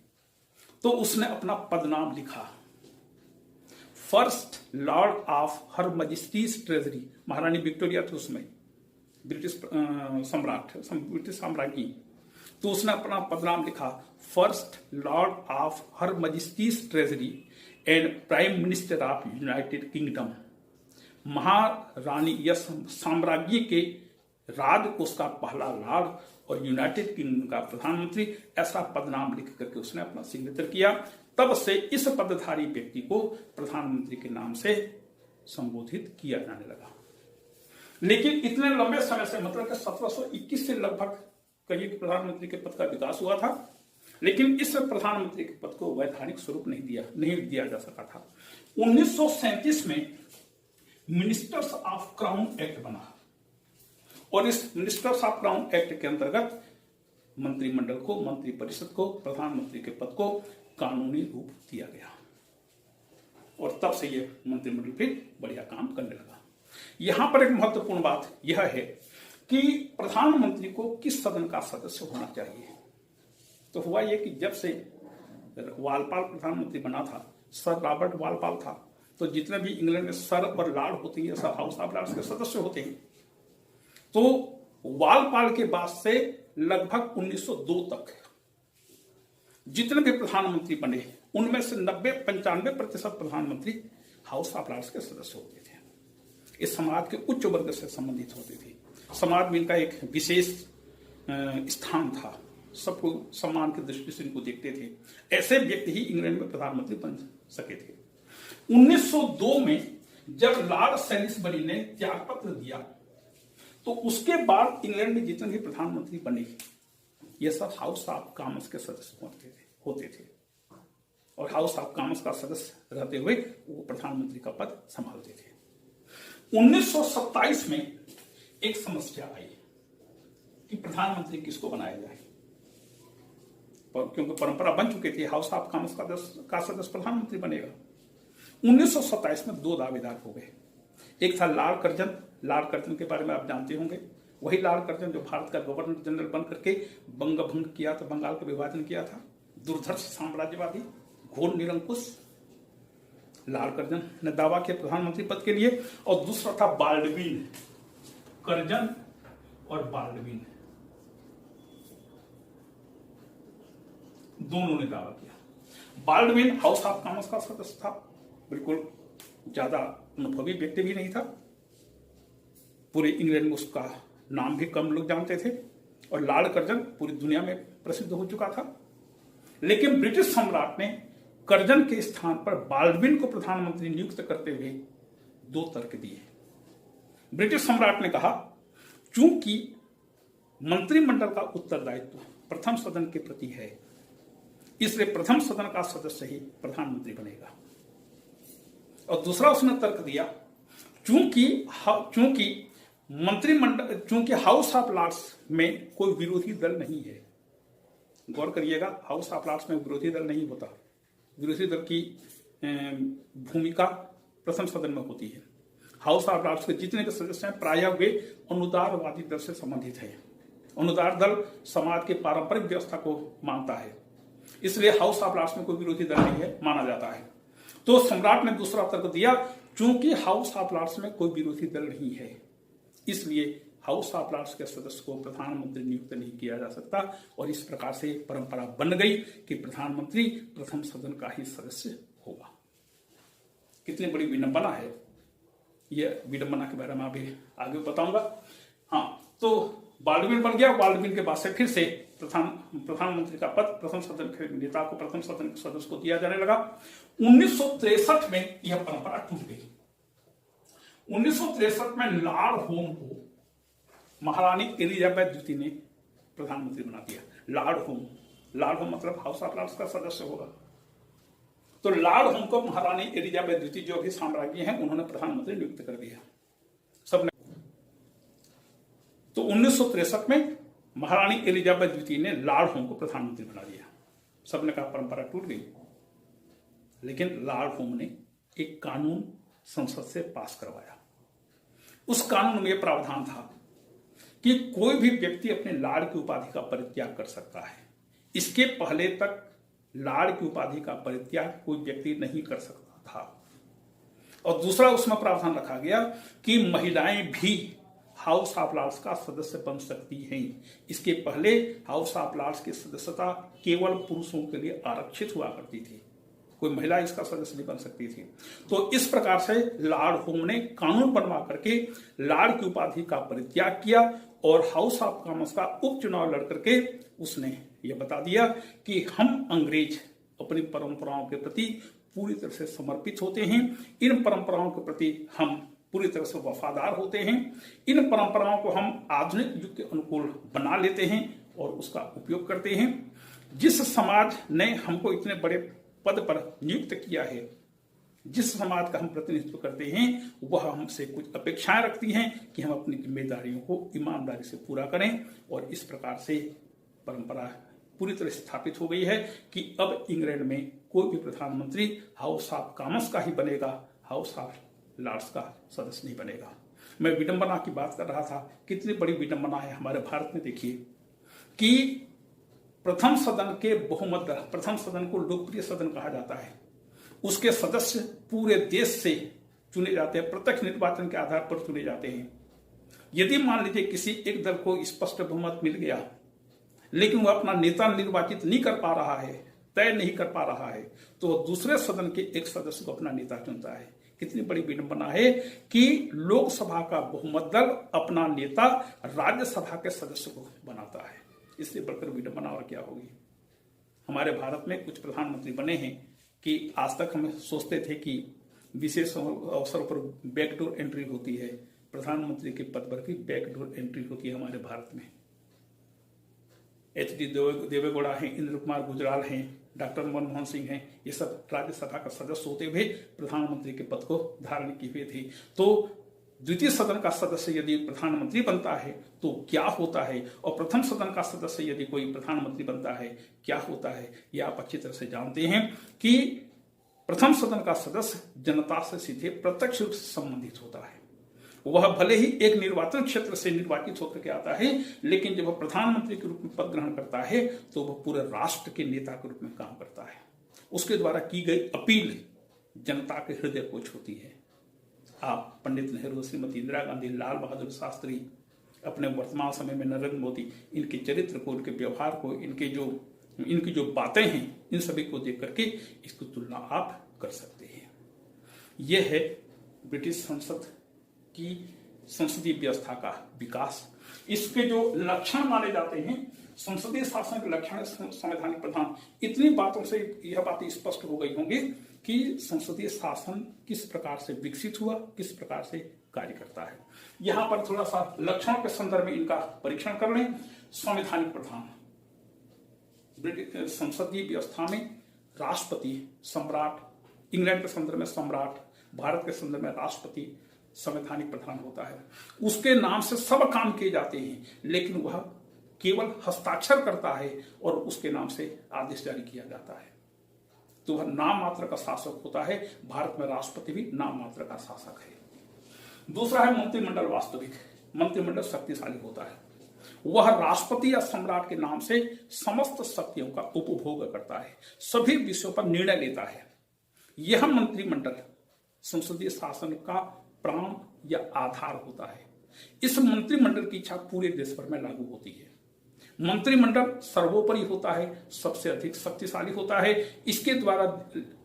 Speaker 1: तो उसने अपना पदनाम लिखा, first lord of her majesty's treasury. महारानी विक्टोरिया थी उसमें, ब्रिटिश सम्राट, ब्रिटिश साम्राज्ञी। तो उसने अपना पदनाम लिखा, first lord of her majesty's treasury and prime minister of United Kingdom. महारानी यस साम्राज्य के राजकोष का पहला लॉर्ड और यूनाइटेड किंगडम का प्रधानमंत्री, ऐसा पदनाम लिख करके उसने अपना सिग्नेचर किया। तब से इस पदधारी व्यक्ति को प्रधानमंत्री के नाम से संबोधित किया जाने लगा। लेकिन इतने लंबे समय से, मतलब कि 1721 से लगभग करीब प्रधानमंत्री के पद का विकास हुआ था, लेकिन इस प्रधानमंत्री के पद को वैधानिक स्वरूप नहीं दिया जा सका था। 1937 में मिनिस्टर्स ऑफ क्राउन एक्ट बना और इस मिनिस्टर्स ऑफ क्राउन एक्ट के अंतर्गत मंत्रिमंडल को, मंत्रिपरिषद को, प्रधानमंत्री के पद को कानूनी रूप दिया गया और तब से ये मंत्रिमंडल फिर बढ़िया काम करने लगा। यहां पर एक महत्वपूर्ण बात यह है कि प्रधानमंत्री को किस सदन का सदस्य होना चाहिए। तो हुआ यह कि जब से वालपाल प्रधानमंत्री बना था, सर रॉबर्ट वालपाल था, तो जितने भी इंग्लैंड में सर और लॉर्ड होते हैं, सब हाउस ऑफ लॉर्ड्स के सदस्य होते हैं। तो वालपाल के बाद से लगभग 1902 तक जितने भी प्रधानमंत्री बने उनमें से 90-95% प्रधानमंत्री हाउस ऑफ लॉर्ड्स के सदस्य होते थे। इस समाज के उच्च वर्ग से संबंधित होते थे। समाज में इनका एक विशेष स्थान था, सबको सम्मान की दृष्टि से इनको देखते थे। ऐसे व्यक्ति ही इंग्लैंड में प्रधानमंत्री बन सके थे। 1902 में जब लॉर्ड सैलिसबरी ने त्यागपत्र दिया तो उसके बाद इंग्लैंड में जितने भी प्रधानमंत्री बने ये सब हाउस ऑफ कॉमन्स के सदस्य होते थे और हाउस ऑफ कॉमन्स का सदस्य रहते हुए वो प्रधानमंत्री का पद संभालते थे। 1927 में एक समस्या आई कि प्रधानमंत्री किसको बनाया जाए, क्योंकि परंपरा बन चुकी थी हाउस ऑफ कॉमन्स का सदस्य प्रधानमंत्री बनेगा। 1927 में दो दावेदार हो गए। एक था लॉर्ड कर्जन। लॉर्ड कर्जन के बारे में आप जानते होंगे, वही लॉर्ड कर्जन जो भारत का गवर्नर जनरल बन करके बंग भंग किया था, बंगाल का विभाजन किया था, दुर्धर्ष साम्राज्यवादी, घोर निरंकुश। लॉर्ड कर्जन ने दावा किया प्रधानमंत्री पद के लिए। और दूसरा था बाल्डविन। कर्जन और बाल्डविन दोनों ने दावा किया। बाल्डविन हाउस ऑफ कॉमन्स का सदस्य था, बिल्कुल ज्यादा अनुभवी व्यक्ति भी नहीं था, पूरे इंग्लैंड में उसका नाम भी कम लोग जानते थे। और लॉर्ड कर्जन पूरी दुनिया में प्रसिद्ध हो चुका था। लेकिन ब्रिटिश सम्राट ने कर्जन के स्थान पर बाल्डविन को प्रधानमंत्री नियुक्त करते हुए दो तर्क दिए। ब्रिटिश सम्राट ने कहा, चूंकि मंत्रिमंडल का उत्तरदायित्व प्रथम सदन के प्रति है, इसलिए प्रथम सदन का सदस्य ही प्रधानमंत्री बनेगा। और दूसरा उसने तर्क दिया, चूंकि मंत्रिमंडल, चूंकि हाउस ऑफ लॉर्ड्स में कोई विरोधी दल नहीं है। गौर करिएगा, हाउस ऑफ लॉर्ड्स में विरोधी दल नहीं होता। विरोधी दल की भूमिका प्रथम सदन में होती है। हाउस ऑफ लॉर्ड्स के जितने के सदस्य हैं प्रायः वे अनुदारवादी दल से संबंधित है। अनुदार दल समाज के पारंपरिक व्यवस्था को मानता है, इसलिए हाउस ऑफ लॉर्ड्स में कोई विरोधी दल नहीं है माना जाता है। तो सम्राट ने दूसरा तर्क दिया, चूंकि हाउस ऑफ लॉर्ड्स में कोई विरोधी दल नहीं है, इसलिए हाउस ऑफ लॉर्ड्स के सदस्य को प्रधानमंत्री नियुक्त नहीं किया जा सकता। और इस प्रकार से परंपरा बन गई कि प्रधानमंत्री प्रथम सदन का ही सदस्य होगा। कितनी बड़ी विडंबना है, यह विडंबना के बारे में अभी आगे बताऊंगा। हाँ, तो बाल्डविन बन गया। बाल्डविन के बाद से फिर से प्रधानमंत्री का पद प्रथम सदन के नेता को, प्रथम सदन के सदस्य को दिया जाने लगा। 1963 में यह परंपरा टूट गई। 1963 में लॉर्ड होम को महारानी एलिजाबेथ द्वितीय ने प्रधानमंत्री बना दिया। लॉर्ड होम मतलब हाउस ऑफ लॉर्ड्स का सदस्य होगा। तो लॉर्ड होम को महारानी एलिजाबेथ द्वितीय जो भी साम्राज्ञी हैं उन्होंने प्रधानमंत्री नियुक्त कर दिया सबने। तो 1963 में महारानी एलिजाबेथ द्वितीय ने लॉर्ड होम को प्रधानमंत्री बना दिया। सबने कहा परंपरा टूट गई। लेकिन लॉर्ड होम ने एक कानून संसद से पास करवाया। उस कानून में यह प्रावधान था कि कोई भी व्यक्ति अपने लॉर्ड की उपाधि का परित्याग कर सकता है। इसके पहले तक लॉर्ड की उपाधि का परित्याग कोई व्यक्ति नहीं कर सकता था। और दूसरा उसमें प्रावधान रखा गया कि महिलाएं भी हाउस ऑफ लॉर्ड्स का सदस्य बन सकती हैं। इसके पहले हाउस ऑफ लॉर्ड्स की सदस्यता केवल पुरुषों के लिए आरक्षित हुआ करती थी, कोई महिला इसका सदस्य नहीं बन सकती थी। तो इस प्रकार से लॉर्ड होम ने कानून बनवा करके लॉर्ड की उपाधि का परित्याग किया और हाउस ऑफ कॉमन्स का उपचुनाव लड़ करके उसने यह बता दिया कि हम अंग्रेज अपनी परंपराओं के प्रति पूरी तरह से समर्पित होते हैं। इन परंपराओं के प्रति हम पूरी तरह से वफादार होते हैं। इन परंपराओं को हम आधुनिक युग के अनुकूल बना लेते हैं और उसका उपयोग करते हैं। जिस समाज ने हमको इतने बड़े पद पर नियुक्त किया है, जिस समाज का हम प्रतिनिधित्व करते हैं, वह हमसे कुछ अपेक्षाएं रखती हैं कि हम अपनी जिम्मेदारियों को ईमानदारी से पूरा करें। और इस प्रकार से परंपरा पूरी तरह स्थापित हो गई है कि अब इंग्लैंड में कोई भी प्रधानमंत्री हाउस ऑफ कॉमन्स का ही बनेगा, हाउस ऑफ लॉर्ड्स का सदस्य नहीं बनेगा। मैं विडंबना की बात कर रहा था, कितनी बड़ी विडंबना है हमारे भारत में। देखिए कि प्रथम सदन के बहुमत, प्रथम सदन को लोकप्रिय सदन कहा जाता है, उसके सदस्य पूरे देश से चुने जाते हैं, प्रत्यक्ष निर्वाचन के आधार पर चुने जाते हैं। यदि मान लीजिए किसी एक दल को स्पष्ट बहुमत मिल गया लेकिन वह अपना नेता निर्वाचित नहीं कर पा रहा है, तय नहीं कर पा रहा है तो वह दूसरे सदन के एक सदस्य को अपना नेता चुनता है। कितनी बड़ी विडंबना है कि लोकसभा का बहुमत दल अपना नेता राज्यसभा के सदस्य को बनाता है। इससे बढ़कर विडंबना और क्या होगी। हमारे भारत में कुछ प्रधानमंत्री बने हैं कि आज तक हम सोचते थे कि विशेष अवसरों पर बैकडोर एंट्री होती है। प्रधानमंत्री के पद पर भी बैकडोर एंट्री होती है हमारे भारत में। एच डी देवेगौड़ा हैं, इंद्र कुमार गुजराल हैं, डॉक्टर मनमोहन सिंह हैं, ये सब राज्यसभा का सदस्य होते हुए प्रधानमंत्री के पद को धारण किए हुए थे। तो द्वितीय सदन का सदस्य यदि प्रधानमंत्री बनता है तो क्या होता है, और प्रथम सदन का सदस्य यदि कोई प्रधानमंत्री बनता है क्या होता है, यह आप अच्छी तरह से जानते हैं कि प्रथम सदन का सदस्य जनता से सीधे प्रत्यक्ष रूप से संबंधित होता है। वह भले ही एक निर्वाचन क्षेत्र से निर्वाचित होकर के आता है, लेकिन जब वह प्रधानमंत्री के रूप में पद ग्रहण करता है तो वह पूरे राष्ट्र के नेता के रूप में काम करता है। उसके द्वारा की गई अपील जनता के हृदय को छूती है। आप पंडित नेहरू, श्रीमती इंदिरा गांधी, लाल बहादुर शास्त्री, अपने वर्तमान समय में नरेंद्र मोदी, इनके चरित्र को, इनके व्यवहार को, इनकी जो बातें हैं, इन सभी को देख करके इसकी तुलना आप कर सकते हैं। यह है ब्रिटिश संसद की संसदीय व्यवस्था का विकास। इसके जो लक्षण माने जाते हैं, संसदीय शासन के लक्षण संवैधानिक प्रधान, इतनी बातों से यह बातें स्पष्ट हो गई होंगी कि संसदीय शासन किस प्रकार से विकसित हुआ, किस प्रकार से कार्य करता है। यहां पर थोड़ा सा लक्षणों के संदर्भ में इनका परीक्षण कर लें। संवैधानिक प्रधान, ब्रिटिश संसदीय व्यवस्था में राष्ट्रपति, सम्राट, इंग्लैंड के संदर्भ में सम्राट, भारत के संदर्भ में राष्ट्रपति संवैधानिक प्रधान होता है। उसके नाम से सब काम किए जाते हैं, लेकिन वह केवल हस्ताक्षर करता है और उसके नाम से आदेश जारी किया जाता है। तो वह नाम मात्र का शासक होता है। भारत में राष्ट्रपति भी नाम मात्र का शासक है। दूसरा है मंत्रिमंडल वास्तविक। मंत्रिमंडल शक्तिशाली होता है। वह राष्ट्रपति या सम्राट के नाम से समस्त शक्तियों का उपभोग करता है, सभी विषयों पर निर्णय लेता है। यह मंत्रिमंडल संसदीय शासन का प्राण या आधार होता है। इस मंत्रिमंडल की इच्छा पूरे देश भर में लागू होती है। मंत्रिमंडल सर्वोपरि होता है, सबसे अधिक शक्तिशाली होता है। इसके द्वारा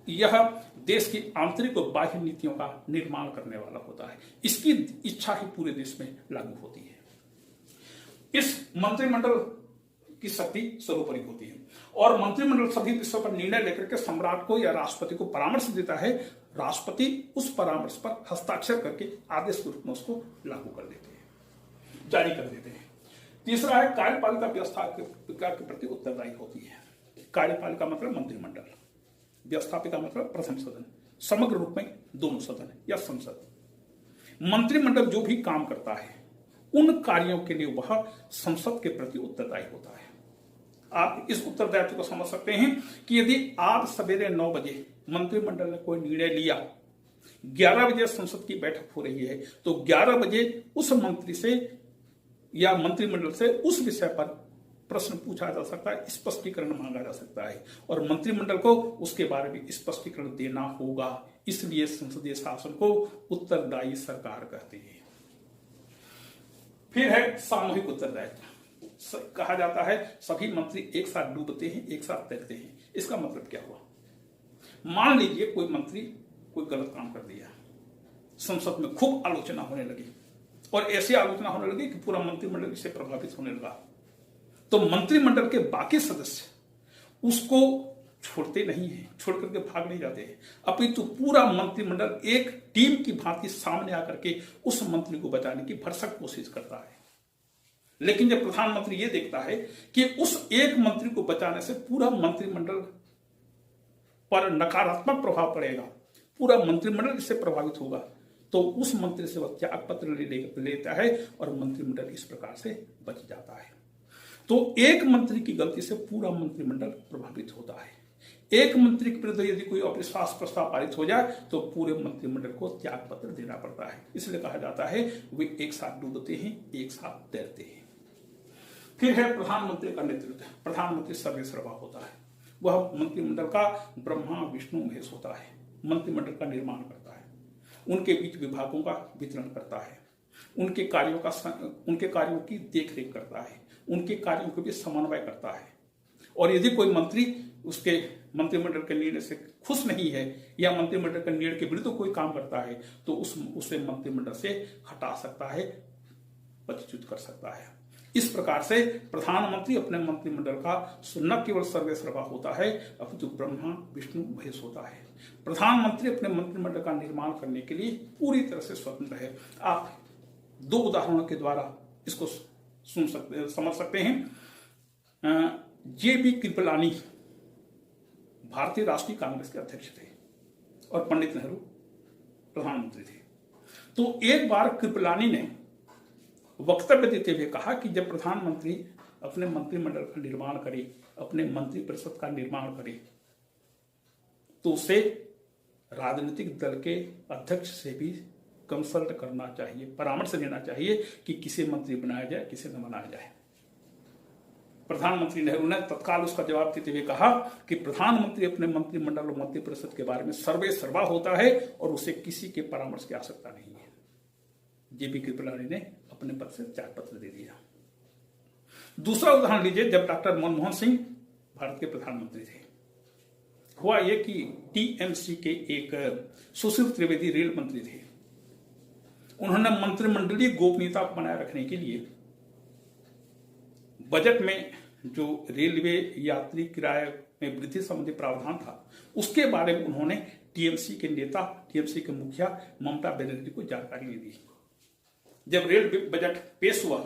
Speaker 1: यह देश की आंतरिक और बाह्य नीतियों का निर्माण करने वाला होता है। इसकी इच्छा ही पूरे देश में लागू होती है। इस मंत्रिमंडल की शक्ति सर्वोपरि होती है और मंत्रिमंडल सभी विषयों पर निर्णय लेकर के सम्राट को या राष्ट्रपति को परामर्श देता है। राष्ट्रपति उस परामर्श पर हस्ताक्षर करके आदेश के रूप में उसको लागू कर देते हैं, जारी कर देते हैं। तीसरा है कार्यपालिका व्यवस्था के प्रति उत्तरदायी होती है। कार्यपालिका मतलब मंत्रिमंडल, व्यवस्थापिका मतलब प्रथम सदन, समग्र रूप में दोनों सदन या संसद। मंत्रिमंडल जो भी काम करता है उन कार्यों के लिए वह संसद के प्रति उत्तरदायी होता है। आप इस उत्तरदायित्व को समझ सकते हैं कि यदि आप सवेरे 9 बजे मंत्रिमंडल ने कोई निर्णय लिया, 11 बजे संसद की बैठक हो रही है, तो 11 बजे उस मंत्री से या मंत्रिमंडल से उस विषय पर प्रश्न पूछा जा सकता है, स्पष्टीकरण मांगा जा सकता है और मंत्रिमंडल को उसके बारे में स्पष्टीकरण देना होगा। इसलिए संसदीय शासन को उत्तरदायी सरकार कहते हैं। फिर है सामूहिक उत्तरदायित्व। कहा जाता है सभी मंत्री एक साथ डूबते हैं, एक साथ तैरते हैं। इसका मतलब क्या हुआ? मान लीजिए कोई मंत्री कोई गलत काम कर दिया, संसद में खूब आलोचना होने लगी और ऐसी आलोचना होने लगी कि पूरा मंत्रिमंडल इससे प्रभावित होने लगा। तो मंत्रिमंडल के बाकी सदस्य उसको छोड़ते नहीं है, छोड़ करके भाग नहीं जाते हैं, अपितु पूरा मंत्रिमंडल एक टीम की भांति सामने आकर के उस मंत्री को बचाने की भरसक कोशिश करता है। लेकिन जब प्रधानमंत्री ये देखता है कि उस एक मंत्री को बचाने से पूरा मंत्रिमंडल पर नकारात्मक प्रभाव पड़ेगा, पूरा मंत्रिमंडल इससे प्रभावित होगा, तो उस मंत्री से वह त्याग पत्र लेता है और मंत्रिमंडल इस प्रकार से बच जाता है। तो एक मंत्री की गलती से पूरा मंत्रिमंडल प्रभावित होता है। एक मंत्री के विरुद्ध यदि कोई अविश्वास प्रस्ताव पारित हो जाए तो पूरे मंत्रिमंडल को त्याग पत्र देना पड़ता है। इसलिए कहा जाता है वे एक साथ डूबते हैं, एक साथ तैरते हैं। फिर है प्रधानमंत्री का नेतृत्व। प्रधानमंत्री सर्वेसर्वा होता है। वह मंत्रिमंडल का ब्रह्मा विष्णु महेश होता है। मंत्रिमंडल का निर्माण करता है, उनके बीच विभागों का वितरण करता है, उनके कार्यों की देखरेख करता है, उनके कार्यों के बीच समन्वय करता है और यदि कोई मंत्री उसके मंत्रिमंडल के निर्णय से खुश नहीं है या मंत्रिमंडल के निर्णय के विरुद्ध कोई काम करता है तो उसे मंत्रिमंडल से हटा सकता है, पदच्युत कर सकता है। इस प्रकार से प्रधानमंत्री अपने मंत्रिमंडल का न केवल सर्वेसर्वा होता है अपितु ब्रह्मा विष्णु महेश होता है। प्रधानमंत्री अपने मंत्रिमंडल का निर्माण करने के लिए पूरी तरह से स्वतंत्र है। आप 2 उदाहरणों के द्वारा इसको समझ सकते हैं। जे.बी. कृपलानी भारतीय राष्ट्रीय कांग्रेस के अध्यक्ष थे और पंडित नेहरू प्रधानमंत्री थे। तो एक बार कृपलानी ने वक्तव्य देते हुए कहा कि जब प्रधानमंत्री अपने मंत्रिमंडल का निर्माण करे, अपने मंत्रिपरिषद का निर्माण करे, तो उसे राजनीतिक दल के अध्यक्ष से भी कंसल्ट करना चाहिए, परामर्श लेना चाहिए कि किसे मंत्री बनाया जाए, किसे न बनाया जाए। प्रधानमंत्री नेहरू ने तत्काल उसका जवाब देते हुए कहा कि प्रधानमंत्री अपने मंत्रिमंडल और मंत्रिपरिषद के बारे में सर्वेसर्वा होता है और उसे किसी के परामर्श की आवश्यकता नहीं है। जे.बी. कृपलानी ने अपने पद से त्यागपत्र दे दिया। दूसरा उदाहरण लीजिए, जब डॉक्टर मनमोहन सिंह भारत के प्रधानमंत्री थे, हुआ यह कि टीएमसी के एक सुशील त्रिवेदी रेल मंत्री थे। उन्होंने मंत्रिमंडलीय गोपनीयता बनाए रखने के लिए बजट में जो रेलवे यात्री किराए में वृद्धि संबंधी प्रावधान था उसके बारे में उन्होंने टीएमसी के नेता, टीएमसी के मुखिया ममता बनर्जी को जानकारी नहीं दी। जब रेल बजट पेश हुआ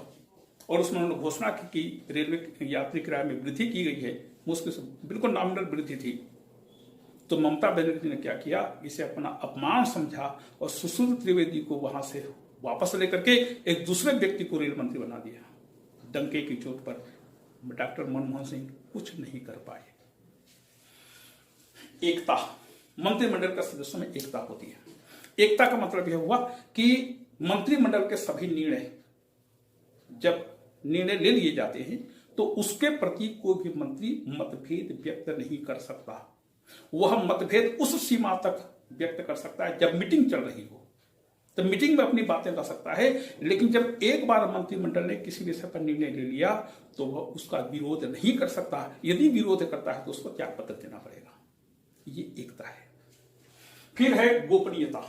Speaker 1: और उसमें उन्होंने घोषणा की कि रेलवे यात्री किराए में वृद्धि की गई है, मुश्किल से बिल्कुल नॉमिनल वृद्धि थी, तो ममता बनर्जी ने क्या किया, इसे अपना अपमान समझा और सुशील त्रिवेदी को वहां से वापस लेकर के एक दूसरे व्यक्ति को रेल मंत्री बना दिया। डंके की चोट पर डॉक्टर मनमोहन सिंह कुछ नहीं कर पाए। एकता, मंत्रिमंडल के सदस्यों में एकता होती है। एकता का मतलब यह हुआ कि मंत्रिमंडल के सभी निर्णय जब निर्णय ले लिए जाते हैं तो उसके प्रति कोई भी मंत्री मतभेद व्यक्त नहीं कर सकता। वह मतभेद उस सीमा तक व्यक्त कर सकता है जब मीटिंग चल रही हो, तो मीटिंग में अपनी बातें कर सकता है, लेकिन जब एक बार मंत्रिमंडल ने किसी विषय पर निर्णय ले लिया तो वह उसका विरोध नहीं कर सकता। यदि विरोध करता है तो उसको त्यागपत्र देना पड़ेगा। ये एकता है। फिर है गोपनीयता।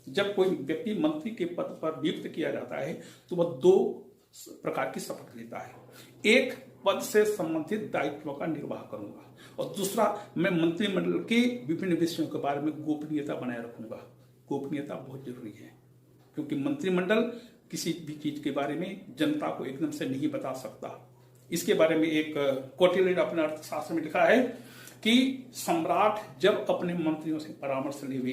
Speaker 1: जब कोई व्यक्ति मंत्री के पद पर नियुक्त किया जाता है तो वह 2 प्रकार की शपथ लेता है। एक, पद से संबंधित दायित्वों का निर्वाह करूंगा, और दूसरा, मैं मंत्रिमंडल के विभिन्न विषयों के बारे में गोपनीयता बनाए रखूंगा। गोपनीयता बहुत जरूरी है क्योंकि मंत्रिमंडल किसी भी चीज के बारे में जनता को एकदम से नहीं बता सकता। इसके बारे में एक कौटिल्य ने अपने अर्थशास्त्र में लिखा है कि सम्राट जब अपने मंत्रियों से परामर्श लेवे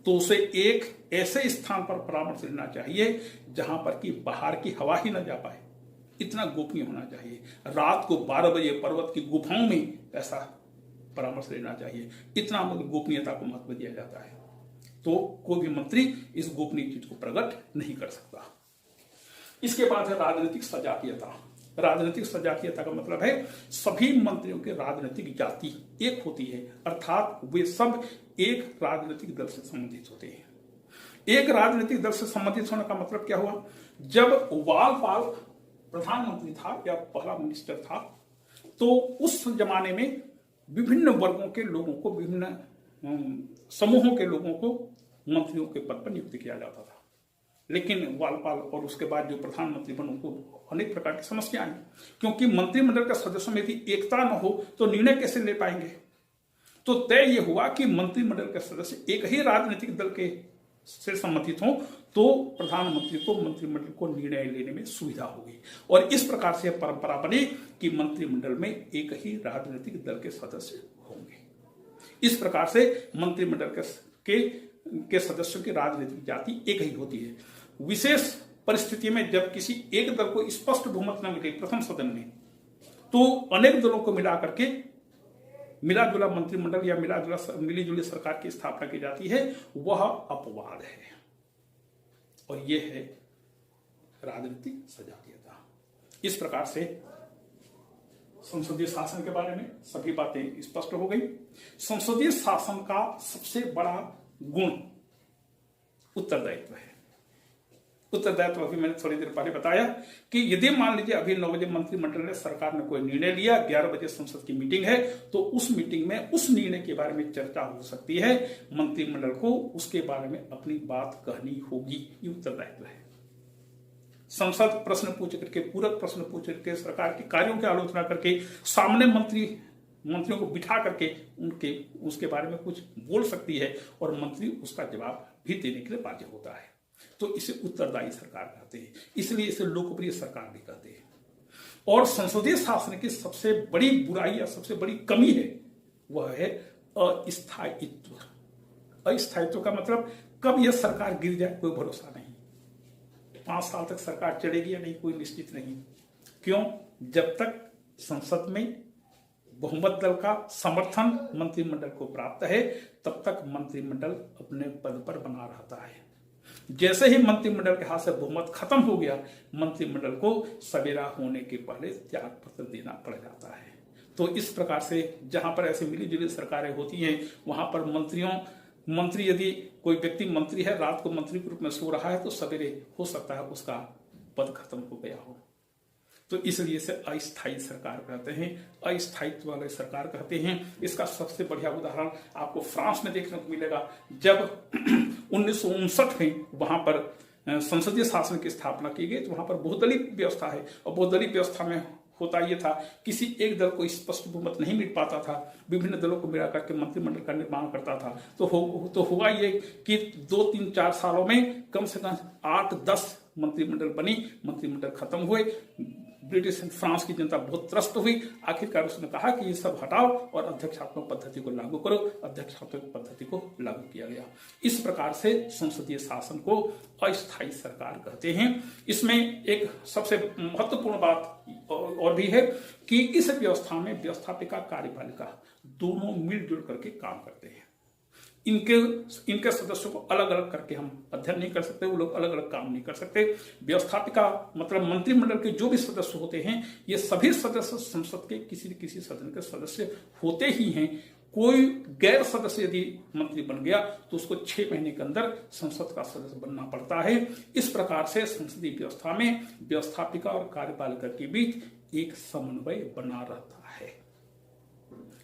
Speaker 1: तो उसे एक ऐसे स्थान पर परामर्श लेना चाहिए जहां पर कि बाहर की हवा ही न जा पाए। इतना गोपनीय होना चाहिए। रात को 12 बजे पर्वत की गुफाओं में ऐसा परामर्श लेना चाहिए। इतना मतलब गोपनीयता को महत्व दिया जाता है। तो कोई भी मंत्री इस गोपनीय चीज को प्रकट नहीं कर सकता। इसके बाद है राजनीतिक सजातीयता। राजनीतिक सजातीयता का मतलब है सभी मंत्रियों की राजनीतिक जाति एक होती है, अर्थात वे सब एक राजनीतिक दल से संबंधित होते हैं। एक राजनीतिक दल से संबंधित होने का मतलब क्या हुआ, जब वालपाल प्रधानमंत्री था या पहला मिनिस्टर था तो उस जमाने में विभिन्न वर्गों के लोगों को, विभिन्न समूहों के लोगों को मंत्रियों के पद पर नियुक्त किया जाता था। लेकिन वालपाल और उसके बाद जो प्रधानमंत्री बने उनको अनेक प्रकार की समस्या आई, क्योंकि मंत्रिमंडल के सदस्यों में यदि एकता न हो तो निर्णय कैसे ले पाएंगे। तो तय यह हुआ कि मंत्रिमंडल के सदस्य एक ही राजनीतिक दल के से संबंधित हों तो प्रधानमंत्री को मंत्रिमंडल को निर्णय लेने में सुविधा होगी। और इस प्रकार से परंपरा बनी कि मंत्रिमंडल में एक ही राजनीतिक दल के सदस्य होंगे। इस प्रकार से मंत्रिमंडल के सदस्यों की राजनीतिक जाति एक ही होती है। विशेष परिस्थिति में जब किसी एक दल को स्पष्ट बहुमत न मिले प्रथम सदन में, तो अनेक दलों को मिला करके मिला जुला मंत्रिमंडल या मिली जुली सरकार की स्थापना की जाती है। वह अपवाद है और यह है राजनीतिक सजातीयता। इस प्रकार से संसदीय शासन के बारे में सभी बातें स्पष्ट हो गई। संसदीय शासन का सबसे बड़ा गुण उत्तरदायित्व है। उत्तरदायित्व अभी मैंने थोड़ी देर पहले बताया कि यदि मान लीजिए अभी 9 बजे मंत्रिमंडल ने सरकार ने कोई निर्णय लिया, 11 बजे संसद की मीटिंग है, तो उस मीटिंग में उस निर्णय के बारे में चर्चा हो सकती है, मंत्रिमंडल को उसके बारे में अपनी बात कहनी होगी। ये उत्तरदायित्व है। संसद प्रश्न पूछ करके, पूरक प्रश्न पूछ करके, सरकार के कार्यों की आलोचना करके, सामने मंत्रियों को बिठा करके उसके बारे में कुछ बोल सकती है और मंत्री उसका जवाब भी देने के लिए बाध्य होता है। तो इसे उत्तरदायी सरकार कहते हैं, इसलिए इसे लोकप्रिय सरकार भी कहते हैं। और संसदीय शासन की सबसे बड़ी बुराई या सबसे बड़ी कमी है वह है अस्थायित्व। अस्थायित्व का मतलब कब यह सरकार गिर जाए कोई भरोसा नहीं, 5 साल तक सरकार चलेगी या नहीं कोई निश्चित नहीं। क्यों? जब तक संसद में बहुमत दल का समर्थन मंत्रिमंडल को प्राप्त है तब तक मंत्रिमंडल अपने पद पर बना रहता है। जैसे ही मंत्रिमंडल के हाथ से बहुमत खत्म हो गया, मंत्रिमंडल को सवेरा होने के पहले त्याग पत्र देना पड़ जाता है। तो इस प्रकार से जहां पर ऐसे मिली जुली सरकारें होती हैं, वहां पर मंत्री यदि कोई व्यक्ति मंत्री है, रात को मंत्री के रूप में सो रहा है, तो सवेरे हो सकता है उसका पद खत्म हो गया हो। तो इसलिए इसे अस्थायी सरकार कहते हैं, अस्थायित्व वाले सरकार कहते हैं। इसका सबसे बढ़िया उदाहरण आपको फ्रांस में देखने को मिलेगा। जब 1959 में वहां पर संसदीय शासन की स्थापना की गई, तो वहां पर बहुदलीय व्यवस्था है और बहुदलीय व्यवस्था में होता यह था, किसी एक दल को स्पष्ट बहुमत नहीं मिल पाता था, विभिन्न दलों को मिला करके मंत्रिमंडल का निर्माण करता था। तो हुआ ये कि 2, 3, 4 सालों में कम से कम 8-10 मंत्रिमंडल बनी, मंत्रिमंडल खत्म हुए। ब्रिटिश फ्रांस की जनता बहुत त्रस्त हुई। आखिरकार उसने कहा कि ये सब हटाओ और अध्यक्षात्मक पद्धति को लागू करो। अध्यक्षात्मक पद्धति को लागू किया गया। इस प्रकार से संसदीय शासन को अस्थायी सरकार कहते हैं। इसमें एक सबसे महत्वपूर्ण बात और भी है कि इस व्यवस्था में व्यवस्थापिका, कार्यपालिका दोनों मिलजुल करके काम करते हैं। इनके सदस्यों को अलग अलग करके हम अध्ययन नहीं कर सकते, वो लोग अलग अलग काम नहीं कर सकते। व्यवस्थापिका मतलब मंत्रिमंडल के जो भी सदस्य होते हैं, ये सभी सदस्य संसद के किसी न किसी सदन के सदस्य होते ही हैं। कोई गैर सदस्य यदि मंत्री बन गया तो उसको 6 महीने के अंदर संसद का सदस्य बनना पड़ता है। इस प्रकार से संसदीय व्यवस्था में व्यवस्थापिका और कार्यपालिका के बीच एक समन्वय बना रहता है।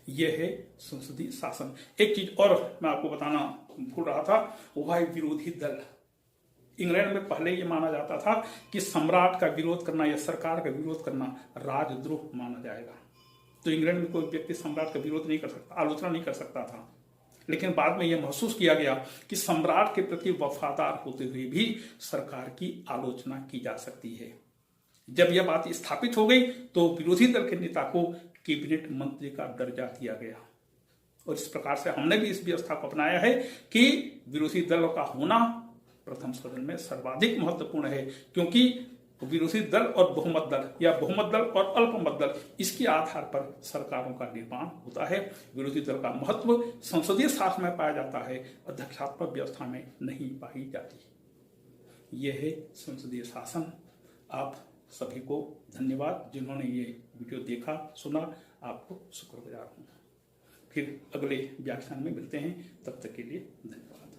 Speaker 1: यह है संसदीय शासन। एक चीज और मैं आपको बताना भूल रहा था, वह है विरोधी दल। इंग्लैंड में पहले यह माना जाता था कि सम्राट का विरोध करना या सरकार का विरोध करना राजद्रोह माना जाएगा। तो इंग्लैंड में कोई व्यक्ति सम्राट का विरोध नहीं कर सकता, आलोचना नहीं कर सकता था। लेकिन बाद में यह महसूस किया गया कि सम्राट के प्रति वफादार होते हुए भी सरकार की आलोचना की जा सकती है। जब यह बात स्थापित हो गई तो विरोधी दल के नेता को कैबिनेट मंत्री का दर्जा दिया गया और इस प्रकार से हमने भी इस व्यवस्था को अपनाया है कि विरोधी दलों का होना प्रथम सदन में सर्वाधिक महत्वपूर्ण है, क्योंकि विरोधी दल और बहुमत दल या बहुमत दल और अल्पमत दल, इसके आधार पर सरकारों का निर्माण होता है। विरोधी दल का महत्व संसदीय शासन में पाया जाता है, अध्यक्षात्मक व्यवस्था में नहीं पाई जाती। यह है संसदीय शासन। आप सभी को धन्यवाद जिन्होंने ये वीडियो देखा सुना, आपको शुक्रगुजार हूँ। फिर अगले व्याख्यान में मिलते हैं, तब तक के लिए धन्यवाद।